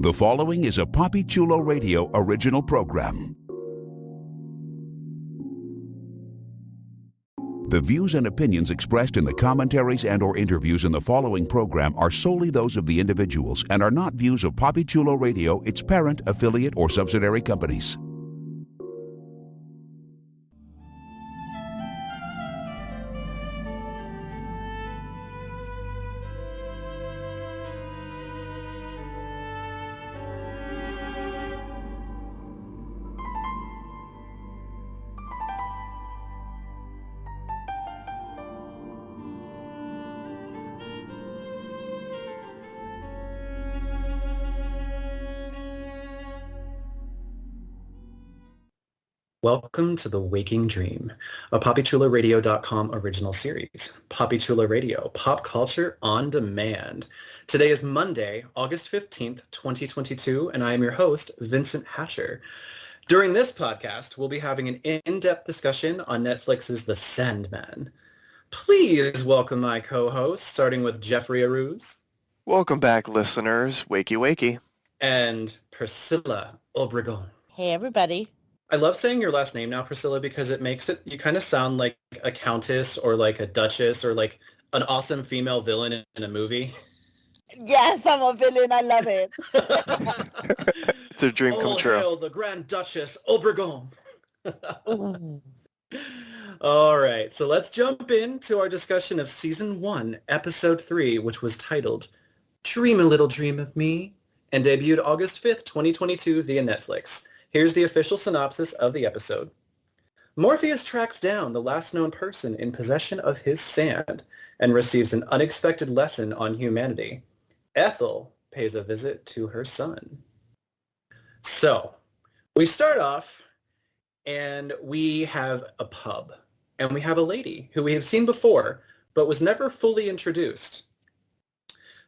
The following is a Papi Chulo Radio original program. The views and opinions expressed in the commentaries and/or interviews in the following program are solely those of the individuals and are not views of Papi Chulo Radio, its parent, affiliate, or subsidiary companies. Welcome to The Waking Dream, a PapiChuloRadio.com original series. Papi Chulo Radio, pop culture on demand. Today is Monday, August 15th, 2022, and I am your host, Vincent Hatcher. During this podcast, we'll be having an in-depth discussion on Netflix's The Sandman. Please welcome my co-hosts, starting with Jeffrey Aruz. Welcome back, listeners. Wakey, wakey. And Priscilla Obregon. Hey, everybody. I love saying your last name now, Priscilla, because it makes it, you kind of sound like a countess or like a duchess or like an awesome female villain in a movie. Yes, I'm a villain. I love it. It's a dream come true. Hail the Grand Duchess Obregon. All right, so let's jump into our discussion of Season 1, Episode 3, which was titled Dream a Little Dream of Me, and debuted August 5th, 2022 via Netflix. Here's the official synopsis of the episode. Morpheus tracks down the last known person in possession of his sand and receives an unexpected lesson on humanity. Ethel pays a visit to her son. So, we start off and we have a pub. And we have a lady who we have seen before, but was never fully introduced.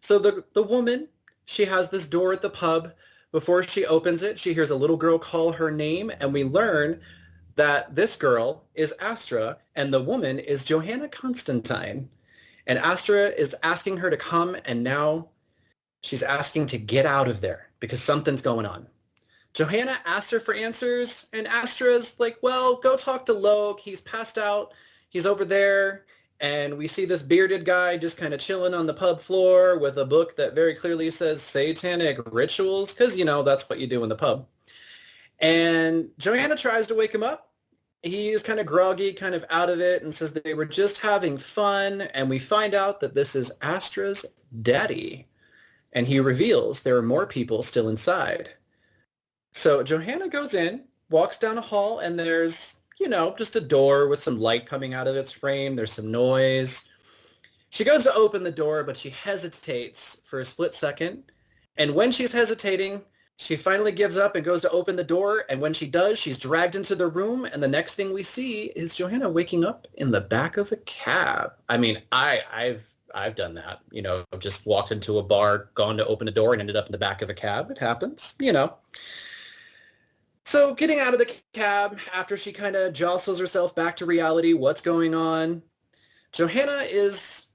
So the woman, she has this door at the pub. Before she opens it, she hears a little girl call her name, and we learn that this girl is Astra, and the woman is Johanna Constantine. And Astra is asking her to come, and now she's asking to get out of there because something's going on. Johanna asks her for answers, and Astra's like, well, go talk to Logue. He's passed out. He's over there. And we see this bearded guy just kind of chilling on the pub floor with a book that very clearly says satanic rituals, because, you know, that's what you do in the pub. And Johanna tries to wake him up. He's kind of groggy, kind of out of it, and says that they were just having fun. And we find out that this is Astra's daddy. And he reveals there are more people still inside. So Johanna goes in, walks down a hall, and there's, you know, just a door with some light coming out of its frame. There's some noise. She goes to open the door, but she hesitates for a split second. And when she's hesitating, she finally gives up and goes to open the door. And when she does, she's dragged into the room. And the next thing we see is Johanna waking up in the back of a cab. I mean, I've done that, you know, just walked into a bar, gone to open a door and ended up in the back of a cab. It happens, you know. So getting out of the cab, after she kind of jostles herself back to reality, what's going on? Johanna is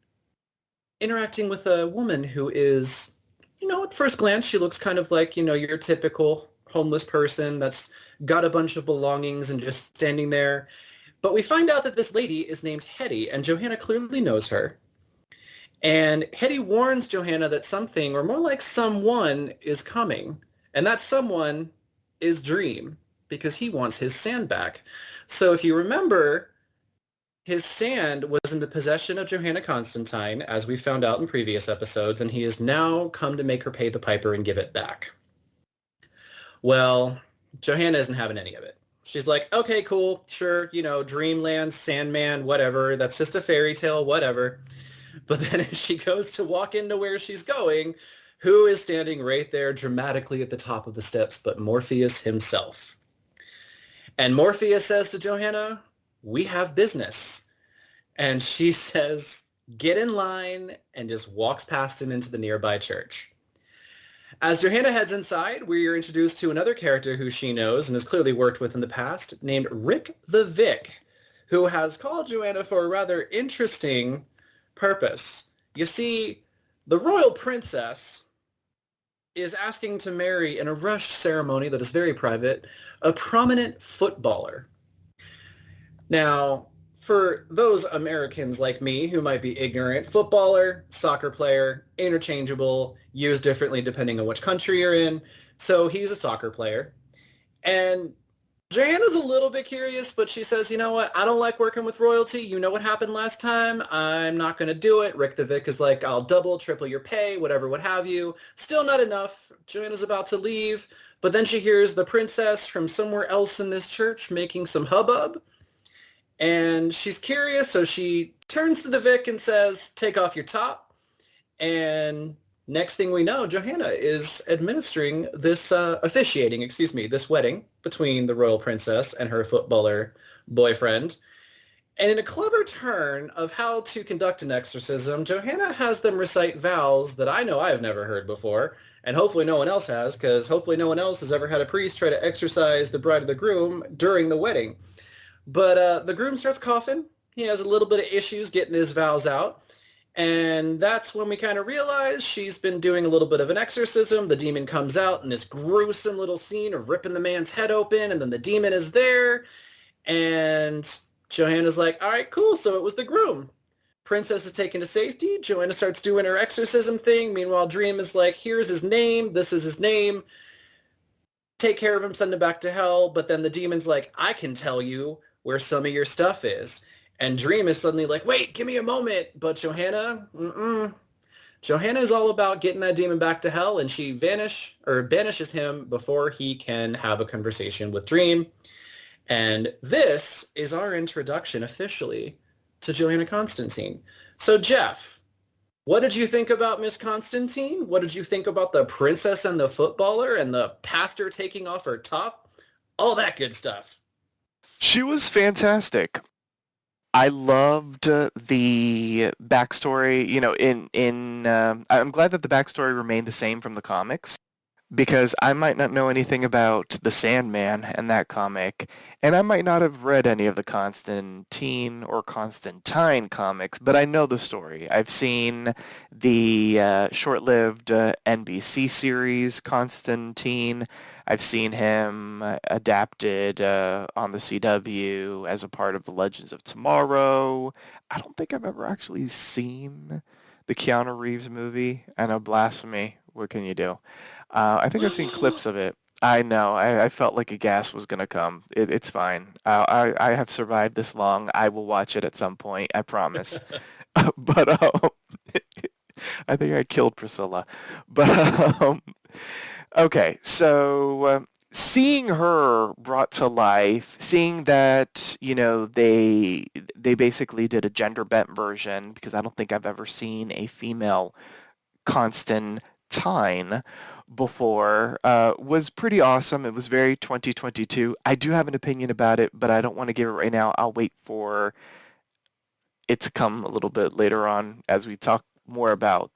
interacting with a woman who is, you know, at first glance, she looks kind of like, you know, your typical homeless person that's got a bunch of belongings and just standing there. But we find out that this lady is named Hetty, and Johanna clearly knows her. And Hetty warns Johanna that something, or more like someone, is coming. And that someone is Dream, because he wants his sand back. So if you remember, his sand was in the possession of Johanna Constantine, as we found out in previous episodes, and he has now come to make her pay the piper and give it back. Well, Johanna isn't having any of it. She's like, okay, cool, sure, you know, Dreamland, Sandman, whatever, that's just a fairy tale, whatever. But then as she goes to walk into where she's going, who is standing right there dramatically at the top of the steps but Morpheus himself? And Morpheus says to Johanna, we have business. And she says, get in line, and just walks past him into the nearby church. As Johanna heads inside, we are introduced to another character who she knows and has clearly worked with in the past, named Rick the Vic, who has called Johanna for a rather interesting purpose. You see, the royal princess is asking to marry in a rushed ceremony that is very private a prominent footballer. Now, for those Americans like me who might be ignorant, footballer, soccer player, interchangeable, used differently depending on which country you're in. So he's a soccer player. And Joanna's a little bit curious, but she says, you know what? I don't like working with royalty. You know what happened last time? I'm not going to do it. Rick the Vic is like, I'll double, triple your pay, whatever, what have you. Still not enough. Joanna's about to leave, but then she hears the princess from somewhere else in this church making some hubbub. And she's curious, so she turns to the Vic and says, take off your top. And next thing we know, Johanna is officiating, this wedding between the royal princess and her footballer boyfriend. And in a clever turn of how to conduct an exorcism, Johanna has them recite vows that I know I've never heard before, and hopefully no one else has, because hopefully no one else has ever had a priest try to exorcise the bride or the groom during the wedding. But the groom starts coughing. He has a little bit of issues getting his vows out. And that's when we kind of realize she's been doing a little bit of an exorcism. The demon comes out in this gruesome little scene of ripping the man's head open, and then the demon is there. And Johanna's like, all right, cool, so it was the groom. Princess is taken to safety. Joanna starts doing her exorcism thing. Meanwhile, Dream is like, here's his name. This is his name. Take care of him, send him back to hell. But then the demon's like, I can tell you where some of your stuff is. And Dream is suddenly like, wait, give me a moment. But Johanna, Johanna is all about getting that demon back to hell, and she banishes him before he can have a conversation with Dream. And this is our introduction officially to Johanna Constantine. So Jeff, what did you think about Miss Constantine? What did you think about the princess and the footballer and the pastor taking off her top? All that good stuff. She was fantastic. I loved the backstory. You know, I'm glad that the backstory remained the same from the comics, because I might not know anything about the Sandman and that comic, and I might not have read any of the Constantine or Constantine comics, but I know the story. I've seen the short-lived NBC series Constantine. I've seen him adapted on the CW as a part of the Legends of Tomorrow. I don't think I've ever actually seen the Keanu Reeves movie. I know, blasphemy. What can you do? I think I've seen clips of it. I know. I felt like a gas was going to come. It's fine. I have survived this long. I will watch it at some point. I promise. But I think I killed Priscilla. But okay, so seeing her brought to life, seeing that, you know, they basically did a gender-bent version, because I don't think I've ever seen a female Constantine before, was pretty awesome. It was very 2022. I do have an opinion about it, but I don't want to give it right now. I'll wait for it to come a little bit later on as we talk more about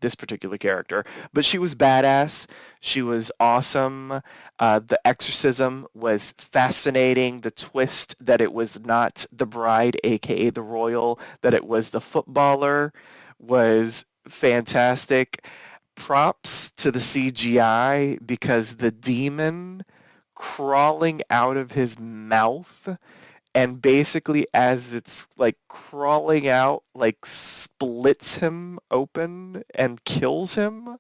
this particular character. But she was badass. She was awesome. The exorcism was fascinating. The twist that it was not the bride, aka the royal, that it was the footballer, was fantastic. Props to the CGI, because the demon crawling out of his mouth, and basically as it's like crawling out, like splits him open and kills him.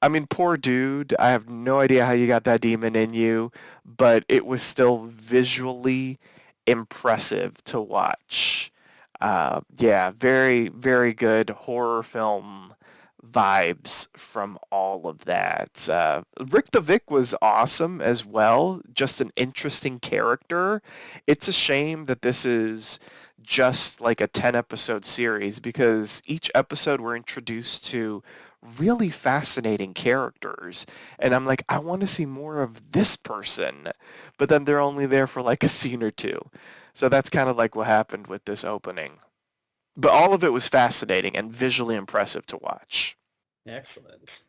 I mean, poor dude. I have no idea how you got that demon in you, but it was still visually impressive to watch. Yeah, very, very good horror film vibes from all of that. Rick the Vic was awesome as well, just an interesting character. It's a shame that this is just like a 10-episode series, because each episode we're introduced to really fascinating characters, and I'm like, I want to see more of this person, but then they're only there for like a scene or two. So that's kind of like what happened with this opening. But all of it was fascinating and visually impressive to watch. Excellent.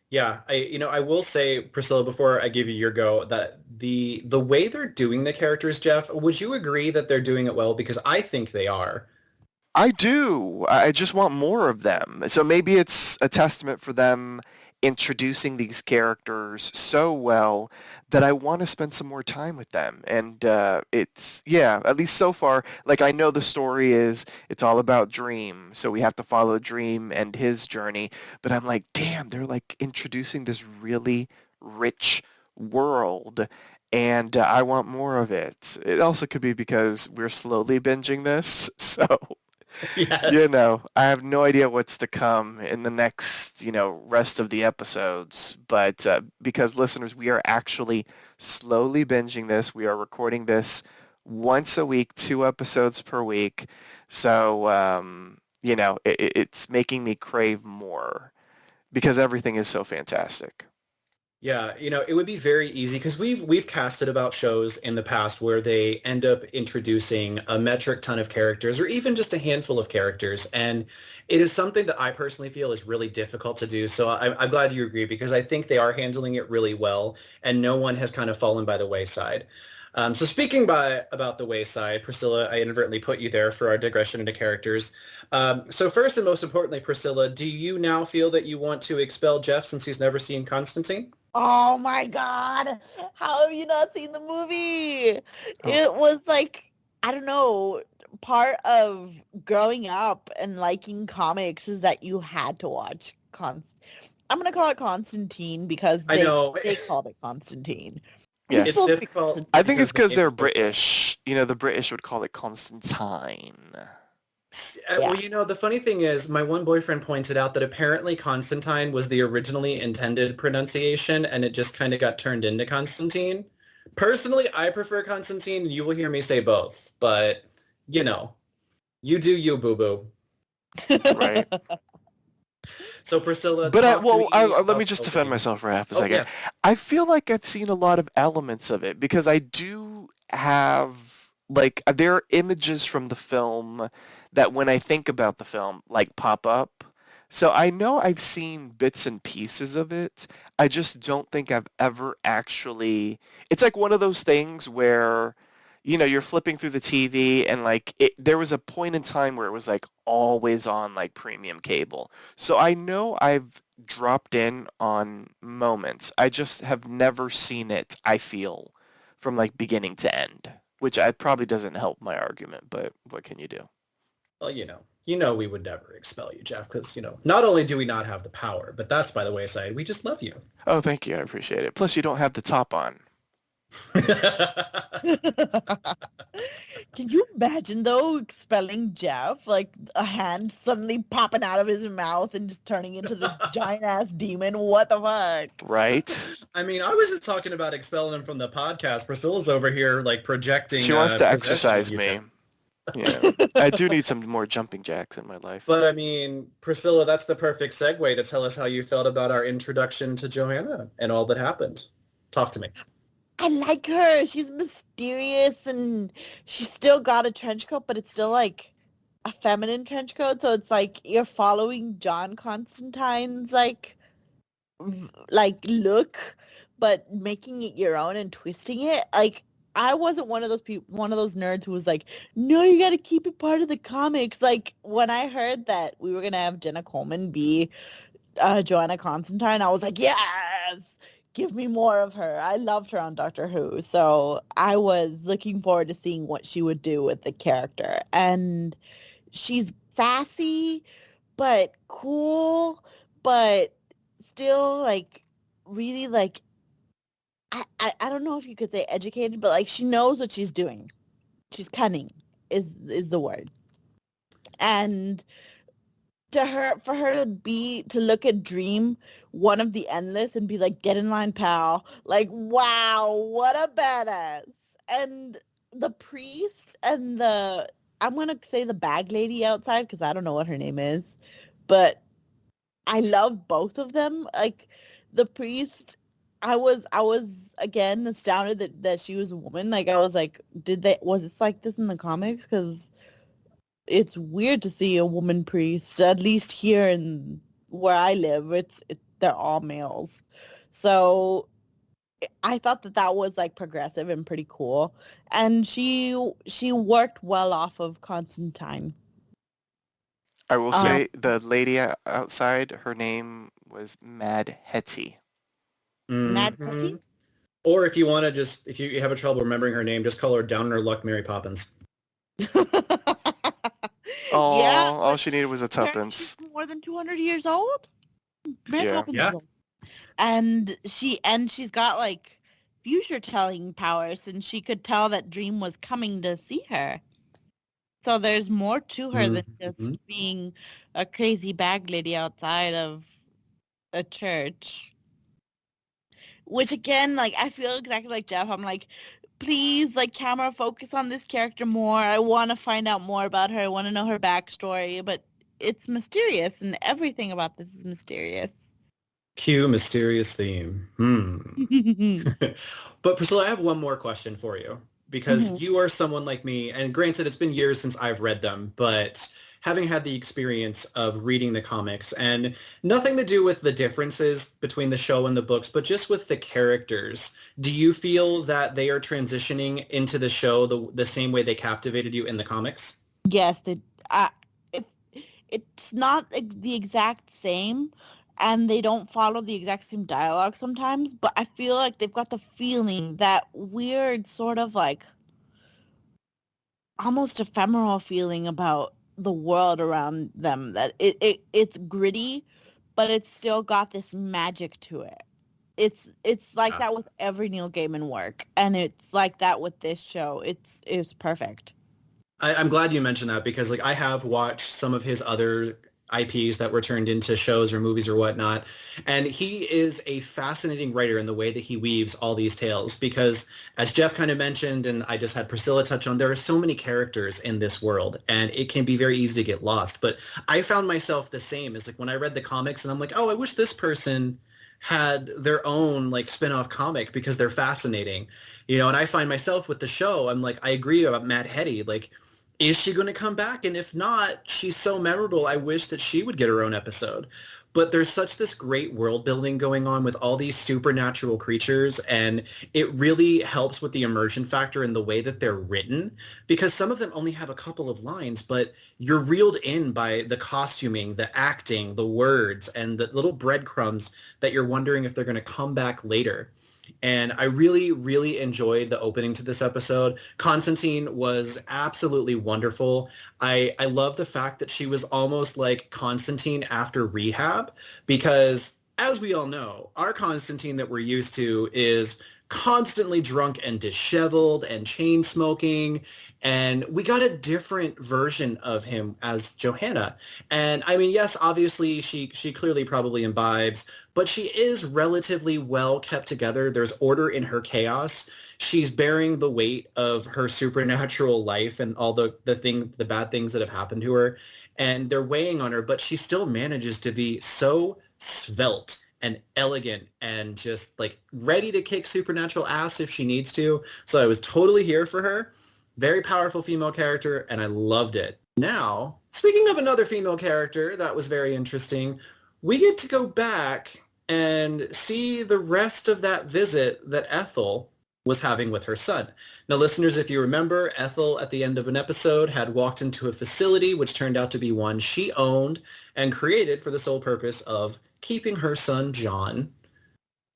Yeah, I will say, Priscilla, before I give you your go, that the way they're doing the characters, Jeff, would you agree that they're doing it well? Because I think they are. I do. I just want more of them. So maybe it's a testament for them introducing these characters so well that I want to spend some more time with them. And it's, yeah, at least so far, like I know the story is, it's all about Dream, so we have to follow Dream and his journey. But I'm like, damn, they're like introducing this really rich world, and I want more of it. It also could be because we're slowly binging this, so Yes. I have no idea what's to come in the next, rest of the episodes. But because listeners, we are actually slowly binging this. We are recording this once a week, 2 episodes per week. So, it's making me crave more because everything is so fantastic. Yeah, it would be very easy because we've casted about shows in the past where they end up introducing a metric ton of characters or even just a handful of characters, and it is something that I personally feel is really difficult to do. So I'm glad you agree because I think they are handling it really well, and no one has kind of fallen by the wayside. So speaking about the wayside, Priscilla, I inadvertently put you there for our digression into characters. So first and most importantly, Priscilla, do you now feel that you want to expel Jeff since he's never seen Constantine? Oh my God. How have you not seen the movie? Oh, It was like, I don't know, part of growing up and liking comics is that you had to watch I'm gonna call it Constantine because I know. they called it Constantine. It yeah. was It's supposed to be difficult. Constantine. I think it's the because name they're is so British. The British would call it Constantine. Well, Yeah. the funny thing is, my one boyfriend pointed out that apparently Constantine was the originally intended pronunciation, and it just kind of got turned into Constantine. Personally, I prefer Constantine. You will hear me say both, but you do you, boo-boo. Right. So Priscilla, But talk to me let me about just the defend opening. myself for half a Oh, second. yeah. I feel like I've seen a lot of elements of it because I do have, like, there are images from the film that when I think about the film, like, pop up. So I know I've seen bits and pieces of it. I just don't think I've ever actually. It's like one of those things where, you're flipping through the TV and like there was a point in time where it was like always on like premium cable. So I know I've dropped in on moments. I just have never seen it, I feel, from like beginning to end, which probably doesn't help my argument, but what can you do? Well, we would never expel you, Jeff, because, not only do we not have the power, but that's by the wayside. We just love you. Oh, thank you. I appreciate it. Plus, you don't have the top on. Can you imagine though expelling Jeff, like a hand suddenly popping out of his mouth and just turning into this giant ass demon? What the fuck? Right? I mean, I was just talking about expelling him from the podcast. Priscilla's over here, like, projecting. She wants to possession of exercise you, me. Jeff. Yeah. I do need some more jumping jacks in my life. But I mean, Priscilla, that's the perfect segue to tell us how you felt about our introduction to Johanna and all that happened. Talk to me. I like her. She's mysterious and she's still got a trench coat, but it's still like a feminine trench coat. So it's like you're following John Constantine's like look, but making it your own and twisting it. Like I wasn't one of those people, one of those nerds who was like, no, you got to keep it part of the comics. Like when I heard that we were gonna have Jenna Coleman be Joanna Constantine, I was like, yes, give me more of her. I loved her on Doctor Who, so I was looking forward to seeing what she would do with the character. And she's sassy, but cool, but still like really like I don't know if you could say educated, but like she knows what she's doing. She's cunning is the word. And for her to look at Dream, one of the endless, and be like, get in line, pal. Like, wow, what a badass. And the priest and I'm gonna say the bag lady outside because I don't know what her name is, but I love both of them. Like the priest, I was again astounded that she was a woman. Like I was like, was it like this in the comics? Because it's weird to see a woman priest. At least here in where I live, they're all males. So I thought that was like progressive and pretty cool. And she worked well off of Constantine. I will say the lady outside, her name was Mad Hetty. Mad Mhm. Petty? Or if you want to just, if you have a trouble remembering her name, just call her Down in Her Luck Mary Poppins. Oh, Yeah, all but she needed was a apparently tuppence. she's more than 200 years old. Mary Yeah. Poppins Yeah. is old. And she's got like future telling powers, and she could tell that Dream was coming to see her. So there's more to her than just Mhm. being a crazy bag lady outside of a church. Which again, like I feel exactly like Jeff. I'm like, please, like camera, focus on this character more. I want to find out more about her. I want to know her backstory, but it's mysterious, and everything about this is mysterious. Cue mysterious theme. But Priscilla, I have one more question for you, because you are someone like me, and granted, it's been years since I've read them, but having had the experience of reading the comics, and nothing to do with the differences between the show and the books, but just with the characters, do you feel that they are transitioning into the show the same way they captivated you in the comics? Yes, it, it's not the exact same, and they don't follow the exact same dialogue sometimes, but I feel like they've got the feeling, that weird sort of like almost ephemeral feeling about the world around them, that it's gritty, but it's still got this magic to it. It's like Yeah. that with every Neil Gaiman work, and it's like that with this show. It's perfect. I'm glad you mentioned that, because like I have watched some of his other IPs that were turned into shows or movies or whatnot, and he is a fascinating writer in the way that he weaves all these tales, because as Jeff kind of mentioned, and I just had Priscilla touch on, there are so many characters in this world, and it can be very easy to get lost. But I found myself the same as like when I read the comics, and I'm like, oh, I wish this person had their own like spin-off comic, because they're fascinating, and I find myself with the show, I'm like, I agree about Mad Hetty, like, is she going to come back? And if not, she's so memorable. I wish that she would get her own episode. But there's such this great world building going on with all these supernatural creatures, and it really helps with the immersion factor in the way that they're written, because some of them only have a couple of lines, but you're reeled in by the costuming, the acting, the words, and the little breadcrumbs that you're wondering if they're going to come back later. And I really, really enjoyed the opening to this episode. Constantine was absolutely wonderful. I love the fact that she was almost like Constantine after rehab, because as we all know, our Constantine that we're used to is constantly drunk and disheveled and chain smoking. And we got a different version of him as Johanna. And I mean, yes, obviously she clearly probably imbibes, but she is relatively well kept together. There's order in her chaos. She's bearing the weight of her supernatural life and all the bad things that have happened to her, and they're weighing on her, but she still manages to be so svelte and elegant and just like ready to kick supernatural ass if she needs to. So I was totally here for her. Very powerful female character, and I loved it. Now, speaking of another female character that was very interesting, we get to go back and see the rest of that visit that Ethel was having with her son. Now, listeners, if you remember, Ethel at the end of an episode had walked into a facility which turned out to be one she owned and created for the sole purpose of keeping her son, John,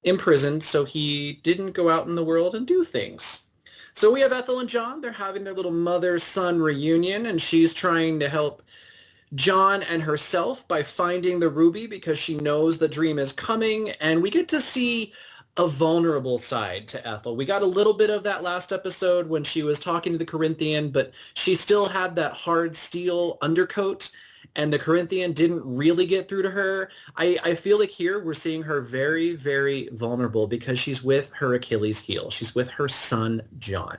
imprisoned so he didn't go out in the world and do things. So we have Ethel and John. They're having their little mother-son reunion, and she's trying to help John and herself by finding the ruby because she knows the dream is coming, and we get to see a vulnerable side to Ethel. We got a little bit of that last episode when she was talking to the Corinthian, but she still had that hard steel undercoat, and the Corinthian didn't really get through to her. I feel like here we're seeing her very, very vulnerable because she's with her Achilles heel. She's with her son, John.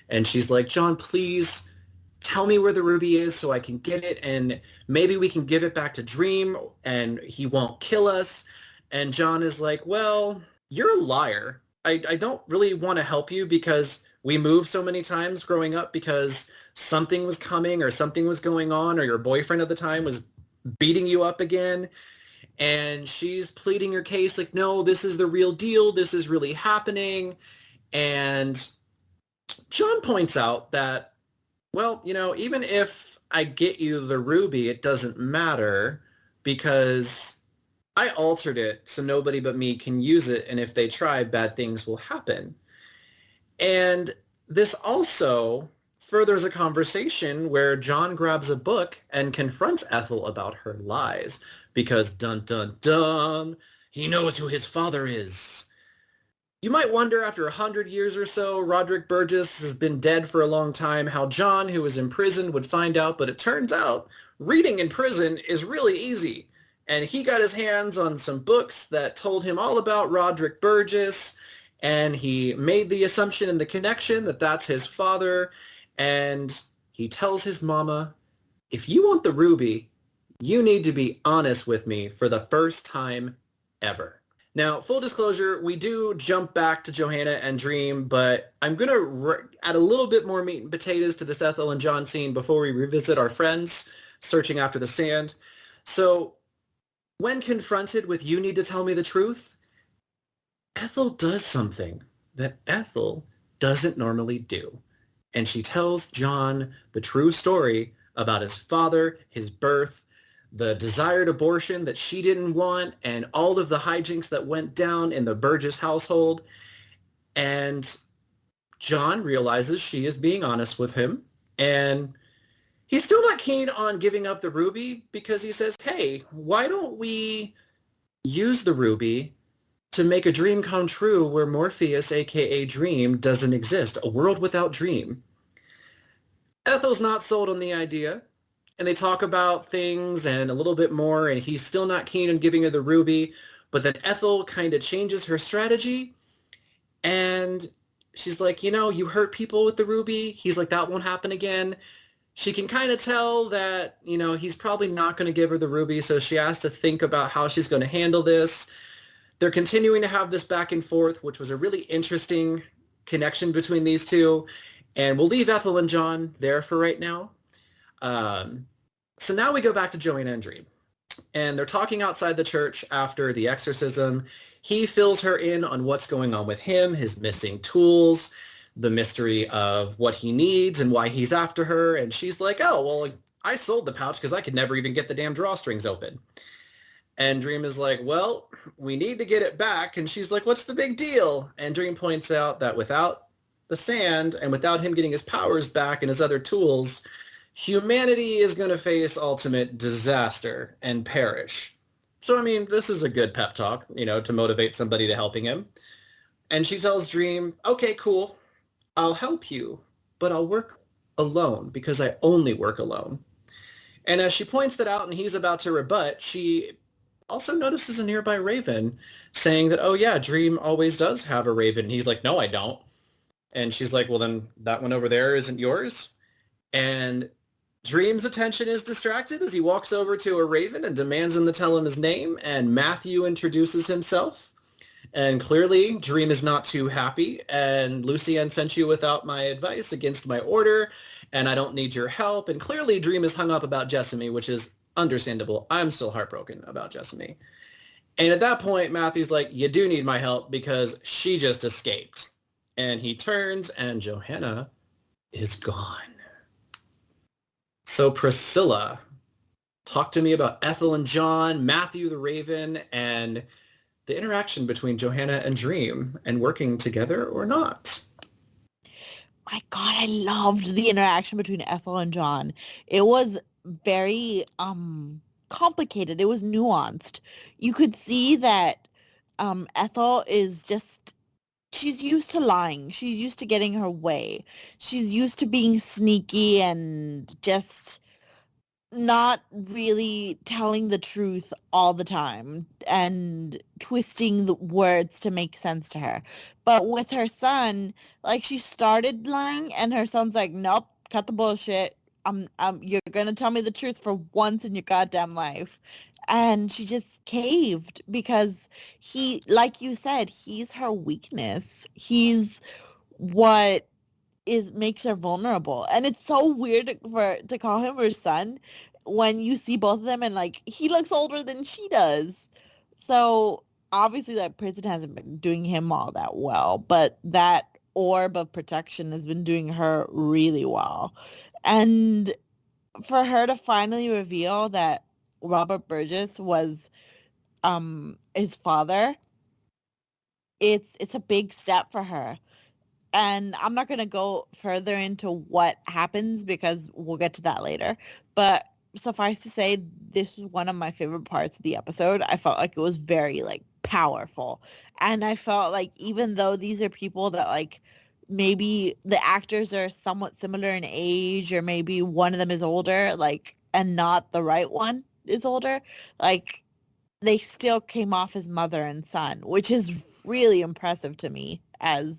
And she's like, John, please tell me where the ruby is so I can get it, and maybe we can give it back to Dream and he won't kill us. And John is like, well, you're a liar. I don't really want to help you because we moved so many times growing up because something was coming or something was going on, or your boyfriend at the time was beating you up again. And she's pleading her case like, no, this is the real deal. This is really happening. And John points out that, well, even if I get you the ruby, it doesn't matter because I altered it so nobody but me can use it, and if they try, bad things will happen. And this also furthers a conversation where John grabs a book and confronts Ethel about her lies, because dun dun dun, he knows who his father is. You might wonder, after 100 years or so, Roderick Burgess has been dead for a long time, how John, who was in prison, would find out, but it turns out reading in prison is really easy. And he got his hands on some books that told him all about Roderick Burgess, and he made the assumption and the connection that that's his father, and he tells his mama, if you want the ruby, you need to be honest with me for the first time ever. Now, full disclosure, we do jump back to Johanna and Dream, but I'm going to add a little bit more meat and potatoes to this Ethel and John scene before we revisit our friends searching after the sand. So, when confronted with "you need to tell me the truth," Ethel does something that Ethel doesn't normally do. And she tells John the true story about his father, his birth, the desired abortion that she didn't want, and all of the hijinks that went down in the Burgess household. And John realizes she is being honest with him, and he's still not keen on giving up the ruby, because he says, hey, why don't we use the ruby to make a dream come true where Morpheus, aka Dream, doesn't exist, a world without Dream. Ethel's not sold on the idea, and they talk about things and a little bit more, and he's still not keen on giving her the ruby, but then Ethel kind of changes her strategy, and she's like, you hurt people with the ruby. He's like, that won't happen again. She can kind of tell that, he's probably not going to give her the ruby, so she has to think about how she's going to handle this. They're continuing to have this back and forth, which was a really interesting connection between these two. And we'll leave Ethel and John there for right now. So now we go back to Joanna and Dream. And they're talking outside the church after the exorcism. He fills her in on what's going on with him, his missing tools, the mystery of what he needs and why he's after her. And she's like, oh, well, I sold the pouch because I could never even get the damn drawstrings open. And Dream is like, well, we need to get it back. And she's like, what's the big deal? And Dream points out that without the sand and without him getting his powers back and his other tools, humanity is going to face ultimate disaster and perish. So, this is a good pep talk, to motivate somebody to helping him. And she tells Dream, okay, cool. I'll help you, but I'll work alone because I only work alone. And as she points that out and he's about to rebut, she also notices a nearby raven saying that, oh yeah, Dream always does have a raven. And he's like, no, I don't. And she's like, well, then that one over there isn't yours. And Dream's attention is distracted as he walks over to a raven and demands him to tell him his name. And Matthew introduces himself. And clearly, Dream is not too happy. And Lucienne sent you without my advice, against my order. And I don't need your help. And clearly, Dream is hung up about Jessamy, which is understandable. I'm still heartbroken about Jessamy. And at that point, Matthew's like, you do need my help because she just escaped. And he turns and Johanna is gone. So Priscilla, talk to me about Ethel and John, Matthew the Raven, and the interaction between Johanna and Dream, and working together or not. My God, I loved the interaction between Ethel and John. It was very complicated. It was nuanced. You could see that Ethel is just, she's used to lying. She's used to getting her way. She's used to being sneaky and just not really telling the truth all the time and twisting the words to make sense to her. But with her son, like, she started lying and her son's like, nope, cut the bullshit. You're going to tell me the truth for once in your goddamn life. And she just caved because he, like you said, he's her weakness. He's what makes her vulnerable. And it's so weird to call him her son when you see both of them and, like, he looks older than she does. So obviously that prison hasn't been doing him all that well, but that orb of protection has been doing her really well. And for her to finally reveal that Robert Burgess was his father, it's a big step for her. And I'm not going to go further into what happens because we'll get to that later. But suffice to say, this is one of my favorite parts of the episode. I felt like it was very like powerful. And I felt like even though these are people that like maybe the actors are somewhat similar in age, or maybe one of them is older, like, and not the right one is older, like they still came off as mother and son, which is really impressive to me as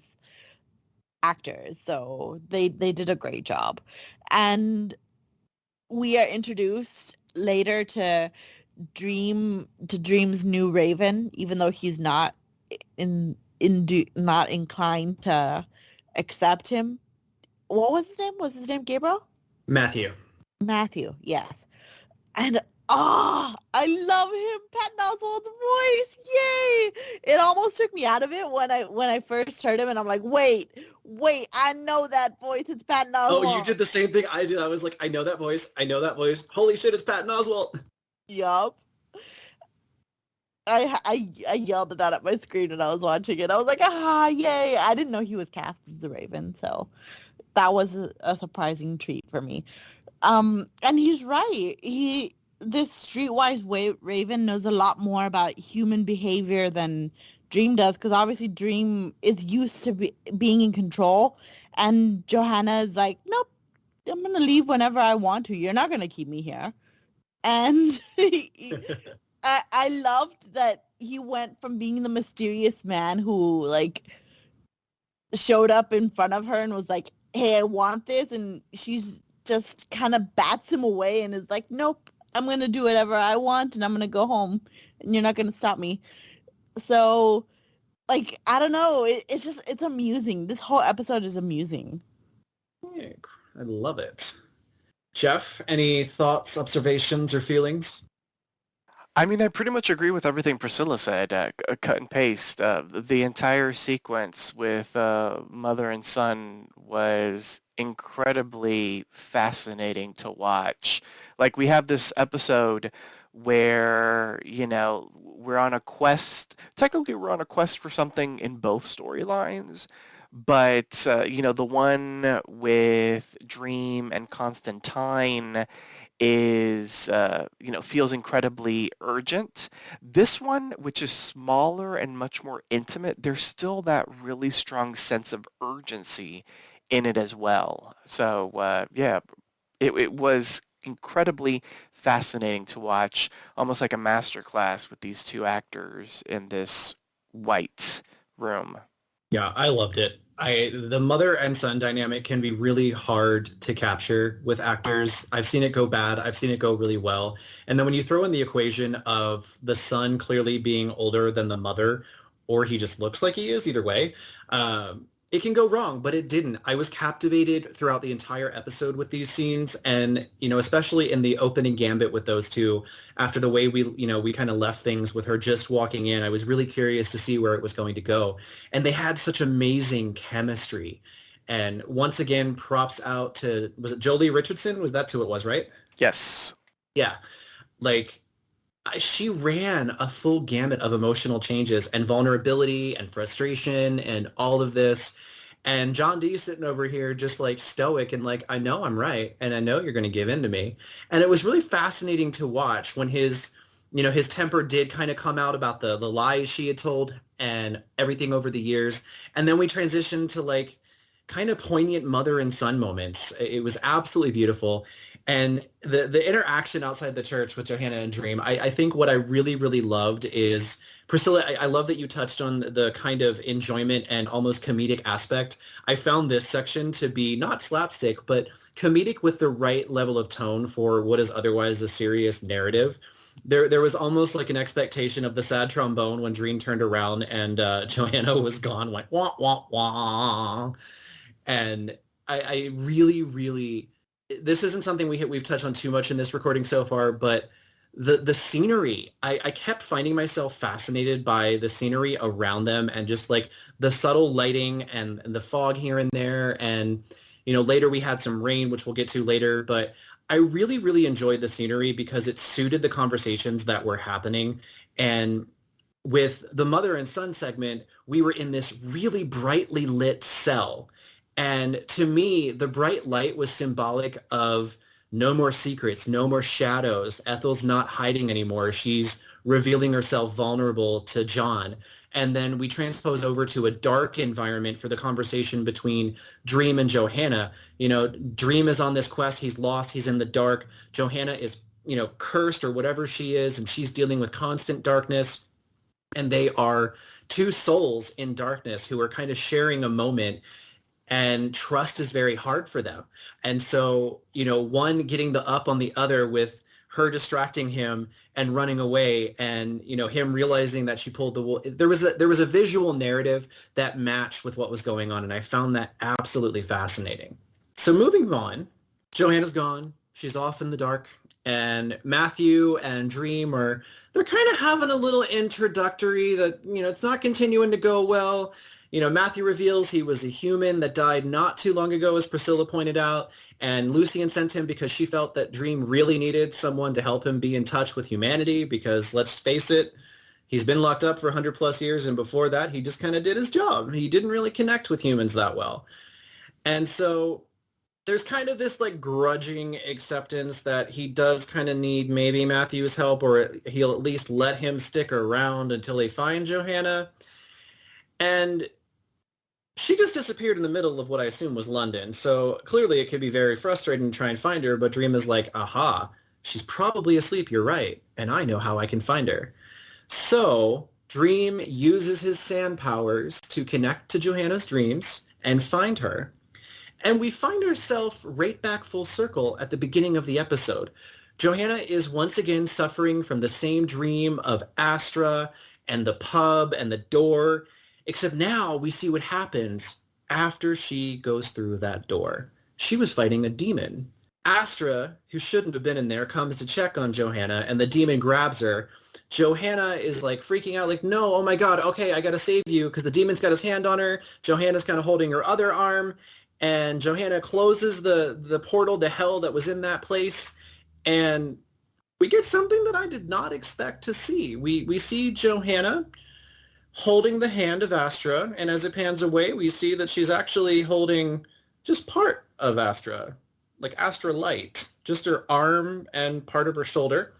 actors. So they did a great job. And we are introduced later to Dream's new Raven, even though he's not not inclined to accept him. What was his name? Was his name Gabriel? Matthew. Matthew, yes. And I love him, Patton Oswalt's voice. Yay! It almost took me out of it when I first heard him, and I'm like, wait, I know that voice. It's Patton Oswalt. Oh, you did the same thing I did. I was like, I know that voice. Holy shit, it's Patton Oswalt. Yup. I yelled it out at my screen when I was watching it. I was like, yay! I didn't know he was cast as the Raven, so that was a surprising treat for me. And he's right. This Streetwise Raven knows a lot more about human behavior than Dream does, because obviously Dream is used to being in control, and Johanna is like, nope, I'm going to leave whenever I want to. You're not going to keep me here. And I loved that he went from being the mysterious man who like showed up in front of her and was like, hey, I want this, and she's just kind of bats him away and is like, nope, I'm going to do whatever I want and I'm going to go home and you're not going to stop me. So, like, I don't know. It's amusing. This whole episode is amusing. Yeah, I love it. Jeff, any thoughts, observations, or feelings? I mean, I pretty much agree with everything Priscilla said. Cut and paste. The entire sequence with mother and son was incredibly fascinating to watch. Like, we have this episode where, we're on a quest. Technically, we're on a quest for something in both storylines. But, the one with Dream and Constantine is, feels incredibly urgent. This one, which is smaller and much more intimate, there's still that really strong sense of urgency in it as well. So, it was incredibly fascinating to watch, almost like a masterclass with these two actors in this white room. Yeah, I loved it. The mother and son dynamic can be really hard to capture with actors. I've seen it go bad. I've seen it go really well. And then when you throw in the equation of the son clearly being older than the mother, or he just looks like he is, either way, it can go wrong, but it didn't. I was captivated throughout the entire episode with these scenes, and especially in the opening gambit with those two, after the way we kind of left things with her just walking in, I was really curious to see where it was going to go. And they had such amazing chemistry. And once again, props out to, was it Jolie Richardson? That's who it was, right? Yes. Yeah. Like, she ran a full gamut of emotional changes and vulnerability and frustration and all of this. And John D sitting over here just like stoic and like, I know I'm right. And I know you're going to give in to me. And it was really fascinating to watch when his temper did kind of come out about the lies she had told and everything over the years. And then we transitioned to like kind of poignant mother and son moments. It was absolutely beautiful. And the interaction outside the church with Johanna and Dream, I think what I really, really loved is, Priscilla, I love that you touched on the kind of enjoyment and almost comedic aspect. I found this section to be not slapstick, but comedic with the right level of tone for what is otherwise a serious narrative. There was almost like an expectation of the sad trombone when Dream turned around and Johanna was gone, went wah, wah, wah. And I really, really... This isn't something we've touched on too much in this recording so far, but the scenery, I kept finding myself fascinated by the scenery around them and just like the subtle lighting and the fog here and there. And, later we had some rain, which we'll get to later, but I really, really enjoyed the scenery because it suited the conversations that were happening. And with the mother and son segment, we were in this really brightly lit cell. And to me, the bright light was symbolic of no more secrets, no more shadows. Ethel's not hiding anymore. She's revealing herself vulnerable to John. And then we transpose over to a dark environment for the conversation between Dream and Johanna. You know, Dream is on this quest. He's lost. He's in the dark. Johanna is, you know, cursed or whatever she is, and she's dealing with constant darkness. And they are two souls in darkness who are kind of sharing a moment, and trust is very hard for them. And so, you know, one getting the up on the other with her distracting him and running away, and, you know, him realizing that she pulled the wool. There was a visual narrative that matched with what was going on, and I found that absolutely fascinating. So moving on, Johanna's gone. She's off in the dark, and Matthew and Dream they're kind of having a little introductory that, you know, it's not continuing to go well. You know, Matthew reveals he was a human that died not too long ago, as Priscilla pointed out, and Lucian sent him because she felt that Dream really needed someone to help him be in touch with humanity, because let's face it, he's been locked up for 100 plus years, and before that, he just kind of did his job. He didn't really connect with humans that well. And so there's kind of this like grudging acceptance that he does kind of need maybe Matthew's help, or he'll at least let him stick around until they find Johanna. And she just disappeared in the middle of what I assume was London. So clearly it could be very frustrating to try and find her, but Dream is like, aha, she's probably asleep, you're right, and I know how I can find her. So Dream uses his sand powers to connect to Johanna's dreams and find her. And we find ourselves right back full circle at the beginning of the episode. Johanna is once again suffering from the same dream of Astra and the pub and the door, except now we see what happens after she goes through that door. She was fighting a demon. Astra, who shouldn't have been in there, comes to check on Johanna, and the demon grabs her. Johanna is like freaking out, like, no, oh my God, okay, I gotta save you, because the demon's got his hand on her. Johanna's kind of holding her other arm, and Johanna closes the portal to hell that was in that place, and we get something that I did not expect to see. We see Johanna holding the hand of Astra, and as it pans away, we see that she's actually holding just part of Astra, like Astra Light, just her arm and part of her shoulder.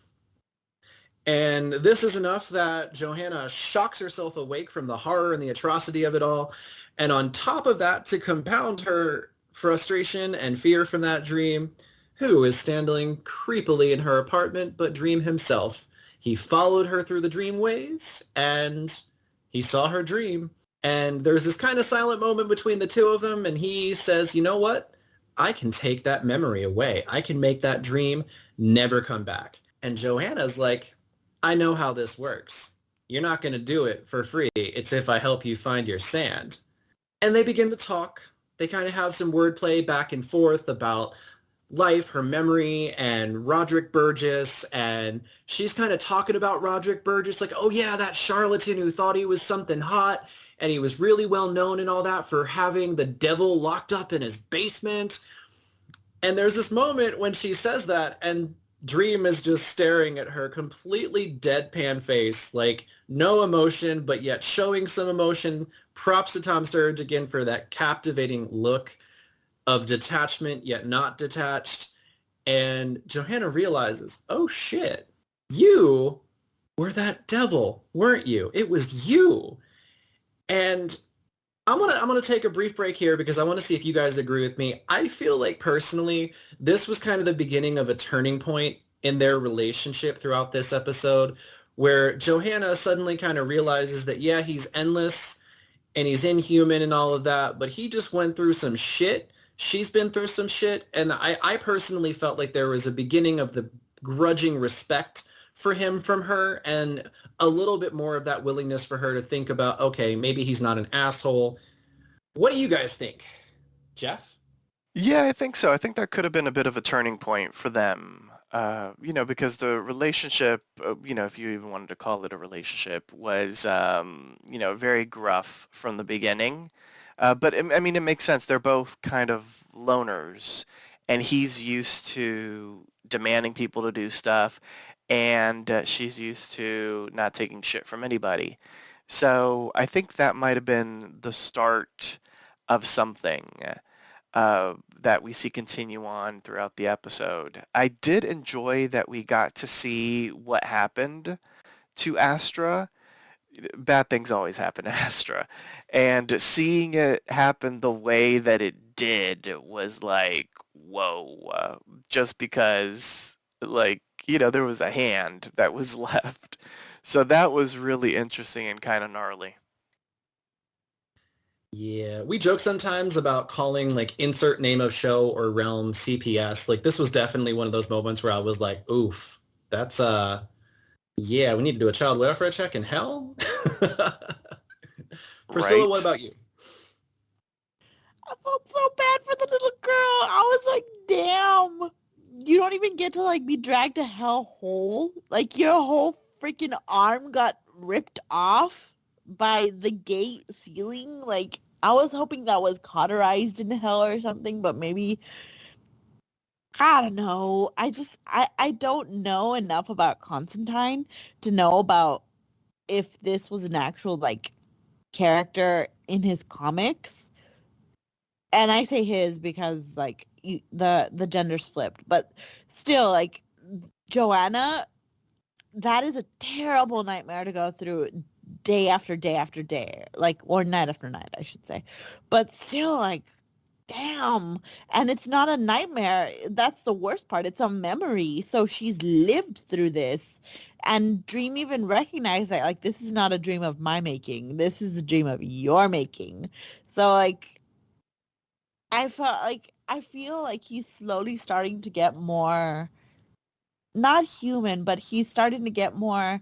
And this is enough that Johanna shocks herself awake from the horror and the atrocity of it all. And on top of that, to compound her frustration and fear from that dream, who is standing creepily in her apartment but Dream himself? He followed her through the dream ways, and he saw her dream. And there's this kind of silent moment between the two of them, and he says, you know what? I can take that memory away. I can make that dream never come back. And Johanna's like, I know how this works. You're not going to do it for free. It's if I help you find your sand. And they begin to talk. They kind of have some wordplay back and forth about life, her memory, and Roderick Burgess. And she's kind of talking about Roderick Burgess, like, oh yeah, that charlatan who thought he was something hot, and he was really well known and all that for having the devil locked up in his basement. And there's this moment when she says that, and Dream is just staring at her, completely deadpan face, like no emotion, but yet showing some emotion. Props to Tom Sturridge again for that captivating look of detachment, yet not detached. And Johanna realizes, oh shit, you were that devil, weren't you? It was you. And I'm gonna take a brief break here because I want to see if you guys agree with me. I feel like personally, this was kind of the beginning of a turning point in their relationship throughout this episode, where Johanna suddenly kind of realizes that, yeah, he's endless and he's inhuman and all of that, but he just went through some shit. She's been through some shit. And I personally felt like there was a beginning of the grudging respect for him from her, and a little bit more of that willingness for her to think about, okay, maybe he's not an asshole. What do you guys think? Jeff? Yeah, I think so. I think that could have been a bit of a turning point for them. Because the relationship, if you even wanted to call it a relationship, was, very gruff from the beginning. But it makes sense. They're both kind of loners, and he's used to demanding people to do stuff. and she's used to not taking shit from anybody. So I think that might have been the start of something that we see continue on throughout the episode. I did enjoy that we got to see what happened to Astra. Bad things always happen to Astra. And seeing it happen the way that it did was like, whoa. Just because, like, there was a hand that was left. So that was really interesting and kind of gnarly. Yeah, we joke sometimes about calling like insert name of show or realm CPS. Like this was definitely one of those moments where I was like, oof, that's yeah, we need to do a child welfare check in hell. Priscilla, Right? what about you? I felt so bad for the little girl. I was like, damn. You don't even get to like be dragged to hell whole. Like your whole freaking arm got ripped off by the gate ceiling. Like I was hoping that was cauterized in hell or something, but maybe I don't know. I don't know enough about Constantine to know about if this was an actual like character in his comics. And I say his because like the gender's flipped, but still like Joanna, that is a terrible nightmare to go through day after day after day, like, or night after night, I should say. But still, like, damn. And it's not a nightmare. That's the worst part. It's a memory. So she's lived through this. And Dream even recognized that, like, this is not a dream of my making. This is a dream of your making. So, like, I feel like he's slowly starting to get more, not human, but he's starting to get more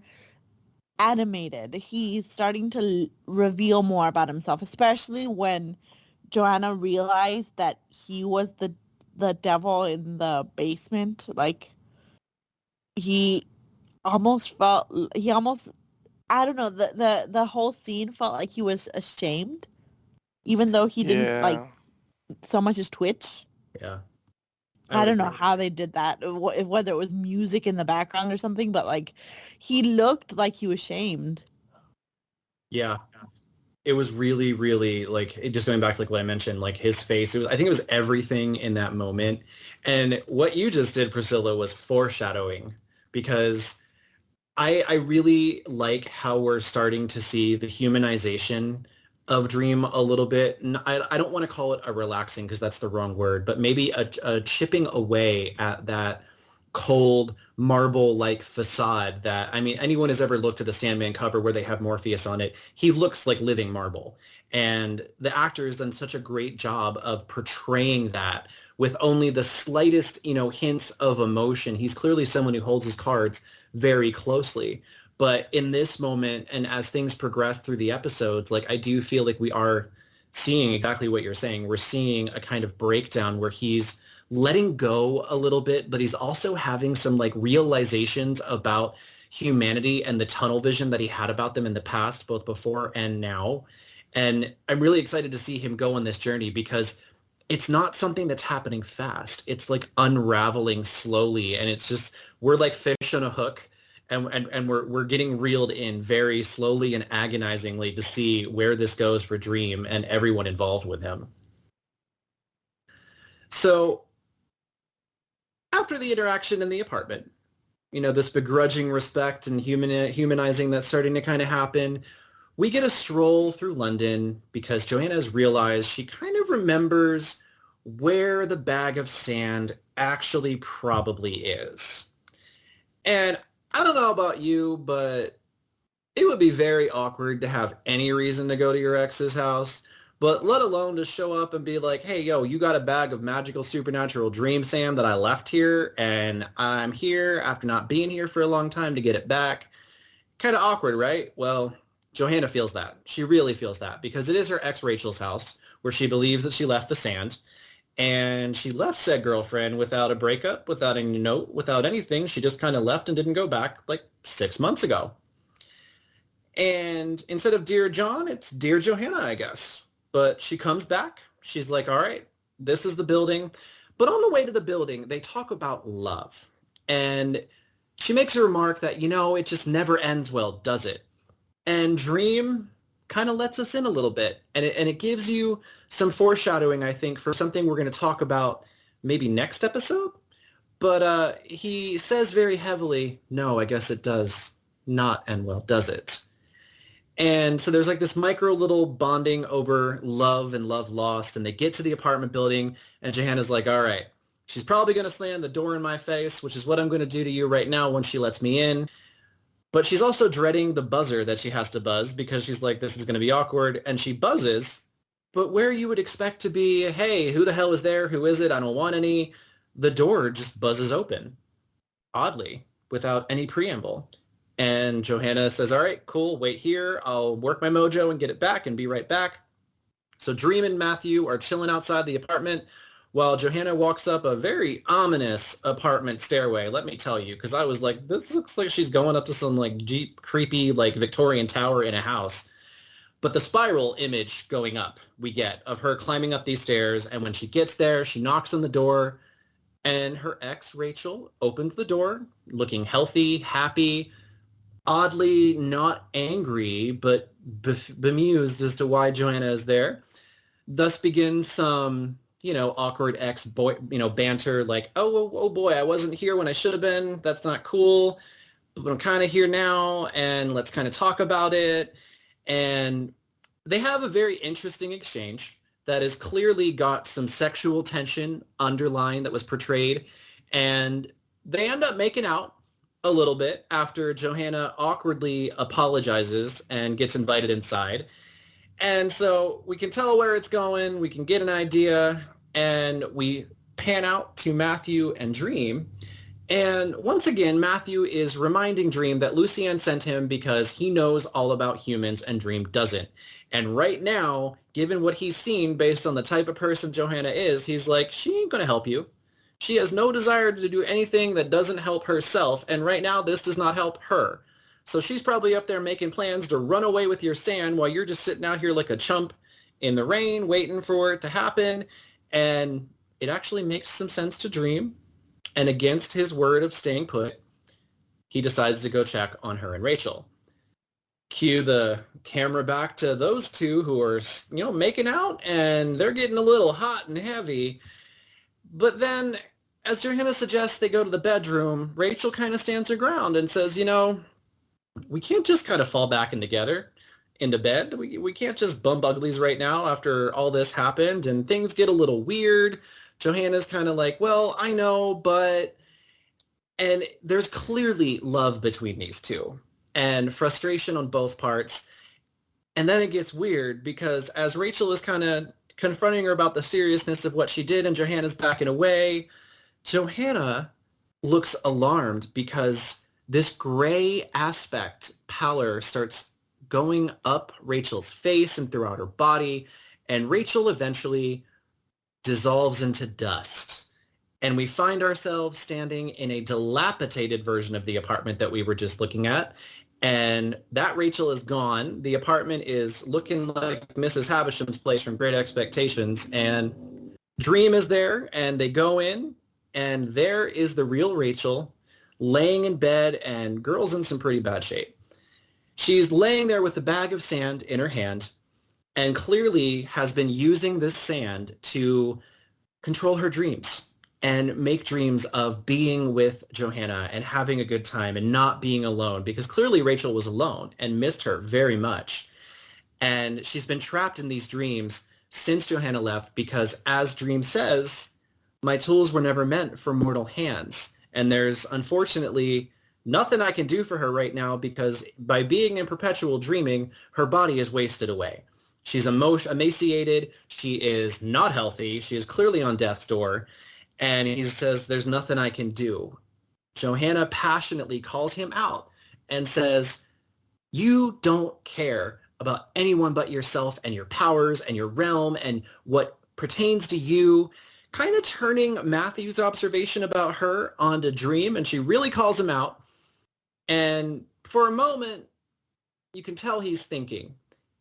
animated. He's starting to reveal more about himself, especially when Joanna realized that he was the devil in the basement. Like he he almost I don't know, the whole scene felt like he was ashamed, even though he didn't like Yeah. so much as twitch. Yeah. I would don't know agree. how they did that, whether it was music in the background or something, but like he looked like he was shamed. Yeah. It was really, really like just going back to like what I mentioned, like his face. I think it was everything in that moment. And what you just did, Priscilla, was foreshadowing because I really like how we're starting to see the humanization of Dream a little bit. And I don't want to call it a relaxing because that's the wrong word, but maybe a chipping away at that cold marble-like facade that, I mean, anyone has ever looked at the Sandman cover where they have Morpheus on it, he looks like living marble. And the actor has done such a great job of portraying that with only the slightest, hints of emotion. He's clearly someone who holds his cards very closely. But in this moment, and as things progress through the episodes, like I do feel like we are seeing exactly what you're saying. We're seeing a kind of breakdown where he's letting go a little bit, but he's also having some like realizations about humanity and the tunnel vision that he had about them in the past, both before and now. And I'm really excited to see him go on this journey because it's not something that's happening fast. It's like unraveling slowly, and it's just we're like fish on a hook, and we're getting reeled in very slowly and agonizingly to see where this goes for Dream and everyone involved with him. So after the interaction in the apartment, this begrudging respect and humanizing that's starting to kind of happen, we get a stroll through London because Joanna has realized she kind of remembers where the bag of sand actually probably is. And I don't know about you, but it would be very awkward to have any reason to go to your ex's house, but let alone to show up and be like, hey, yo, you got a bag of magical supernatural dream sand that I left here, and I'm here after not being here for a long time to get it back. Kind of awkward, right? Well, Johanna feels that. She really feels that because it is her ex Rachel's house where she believes that she left the sand. And she left said girlfriend without a breakup, without any note, without anything. She just kind of left and didn't go back like 6 months ago. And instead of Dear John, it's Dear Johanna, I guess. But she comes back. She's like, all right, this is the building. But on the way to the building, they talk about love. And she makes a remark that, it just never ends well, does it? And Dream kind of lets us in a little bit. And it gives you some foreshadowing, I think, for something we're going to talk about maybe next episode. But he says very heavily, no, I guess it does not end well, does it? And so there's like this micro little bonding over love and love lost. And they get to the apartment building and Johanna's like, all right, she's probably going to slam the door in my face, which is what I'm going to do to you right now when she lets me in. But she's also dreading the buzzer that she has to buzz because she's like, this is going to be awkward. And she buzzes. But where you would expect to be, hey, who the hell is there? Who is it? I don't want any. The door just buzzes open, oddly, without any preamble. And Johanna says, all right, cool, wait here. I'll work my mojo and get it back and be right back. So Dream and Matthew are chilling outside the apartment while Johanna walks up a very ominous apartment stairway, let me tell you, because I was like, this looks like she's going up to some like deep, creepy, like Victorian tower in a house. But the spiral image going up we get of her climbing up these stairs, and when she gets there, she knocks on the door, and her ex, Rachel, opens the door, looking healthy, happy, oddly not angry, but bemused as to why Johanna is there. Thus begins some, awkward ex-boy, banter like, oh boy, I wasn't here when I should have been. That's not cool. But I'm kind of here now, and let's kind of talk about it. And they have a very interesting exchange that has clearly got some sexual tension underlying that was portrayed. And they end up making out a little bit after Johanna awkwardly apologizes and gets invited inside. And so we can tell where it's going. We can get an idea. And we pan out to Matthew and Dream. And once again, Matthew is reminding Dream that Lucienne sent him because he knows all about humans and Dream doesn't. And right now, given what he's seen based on the type of person Johanna is, he's like, she ain't going to help you. She has no desire to do anything that doesn't help herself. And right now, this does not help her. So she's probably up there making plans to run away with your sand while you're just sitting out here like a chump in the rain, waiting for it to happen. And it actually makes some sense to Dream. And against his word of staying put, he decides to go check on her and Rachel. Cue the camera back to those two who are, making out, and they're getting a little hot and heavy. But then, as Johanna suggests they go to the bedroom, Rachel kind of stands her ground and says, we can't just kind of fall back in together into bed. We can't just bump uglies right now after all this happened, and things get a little weird. Johanna's kind of like, well, I know, but... And there's clearly love between these two and frustration on both parts. And then it gets weird because as Rachel is kind of confronting her about the seriousness of what she did and Johanna's backing away, Johanna looks alarmed because this gray aspect, pallor, starts going up Rachel's face and throughout her body. And Rachel eventually dissolves into dust. And we find ourselves standing in a dilapidated version of the apartment that we were just looking at. And that Rachel is gone. The apartment is looking like Mrs. Havisham's place from Great Expectations. And Dream is there, and they go in, and there is the real Rachel laying in bed, and girl's in some pretty bad shape. She's laying there with a bag of sand in her hand, and clearly has been using this sand to control her dreams and make dreams of being with Johanna and having a good time and not being alone, because clearly Rachel was alone and missed her very much. And she's been trapped in these dreams since Johanna left because, as Dream says, my tools were never meant for mortal hands. And there's unfortunately nothing I can do for her right now because by being in perpetual dreaming, her body is wasted away. She's emaciated. She is not healthy. She is clearly on death's door. And he says, there's nothing I can do. Johanna passionately calls him out and says, you don't care about anyone but yourself and your powers and your realm and what pertains to you, kind of turning Matthew's observation about her onto Dream. And she really calls him out. And for a moment, you can tell he's thinking.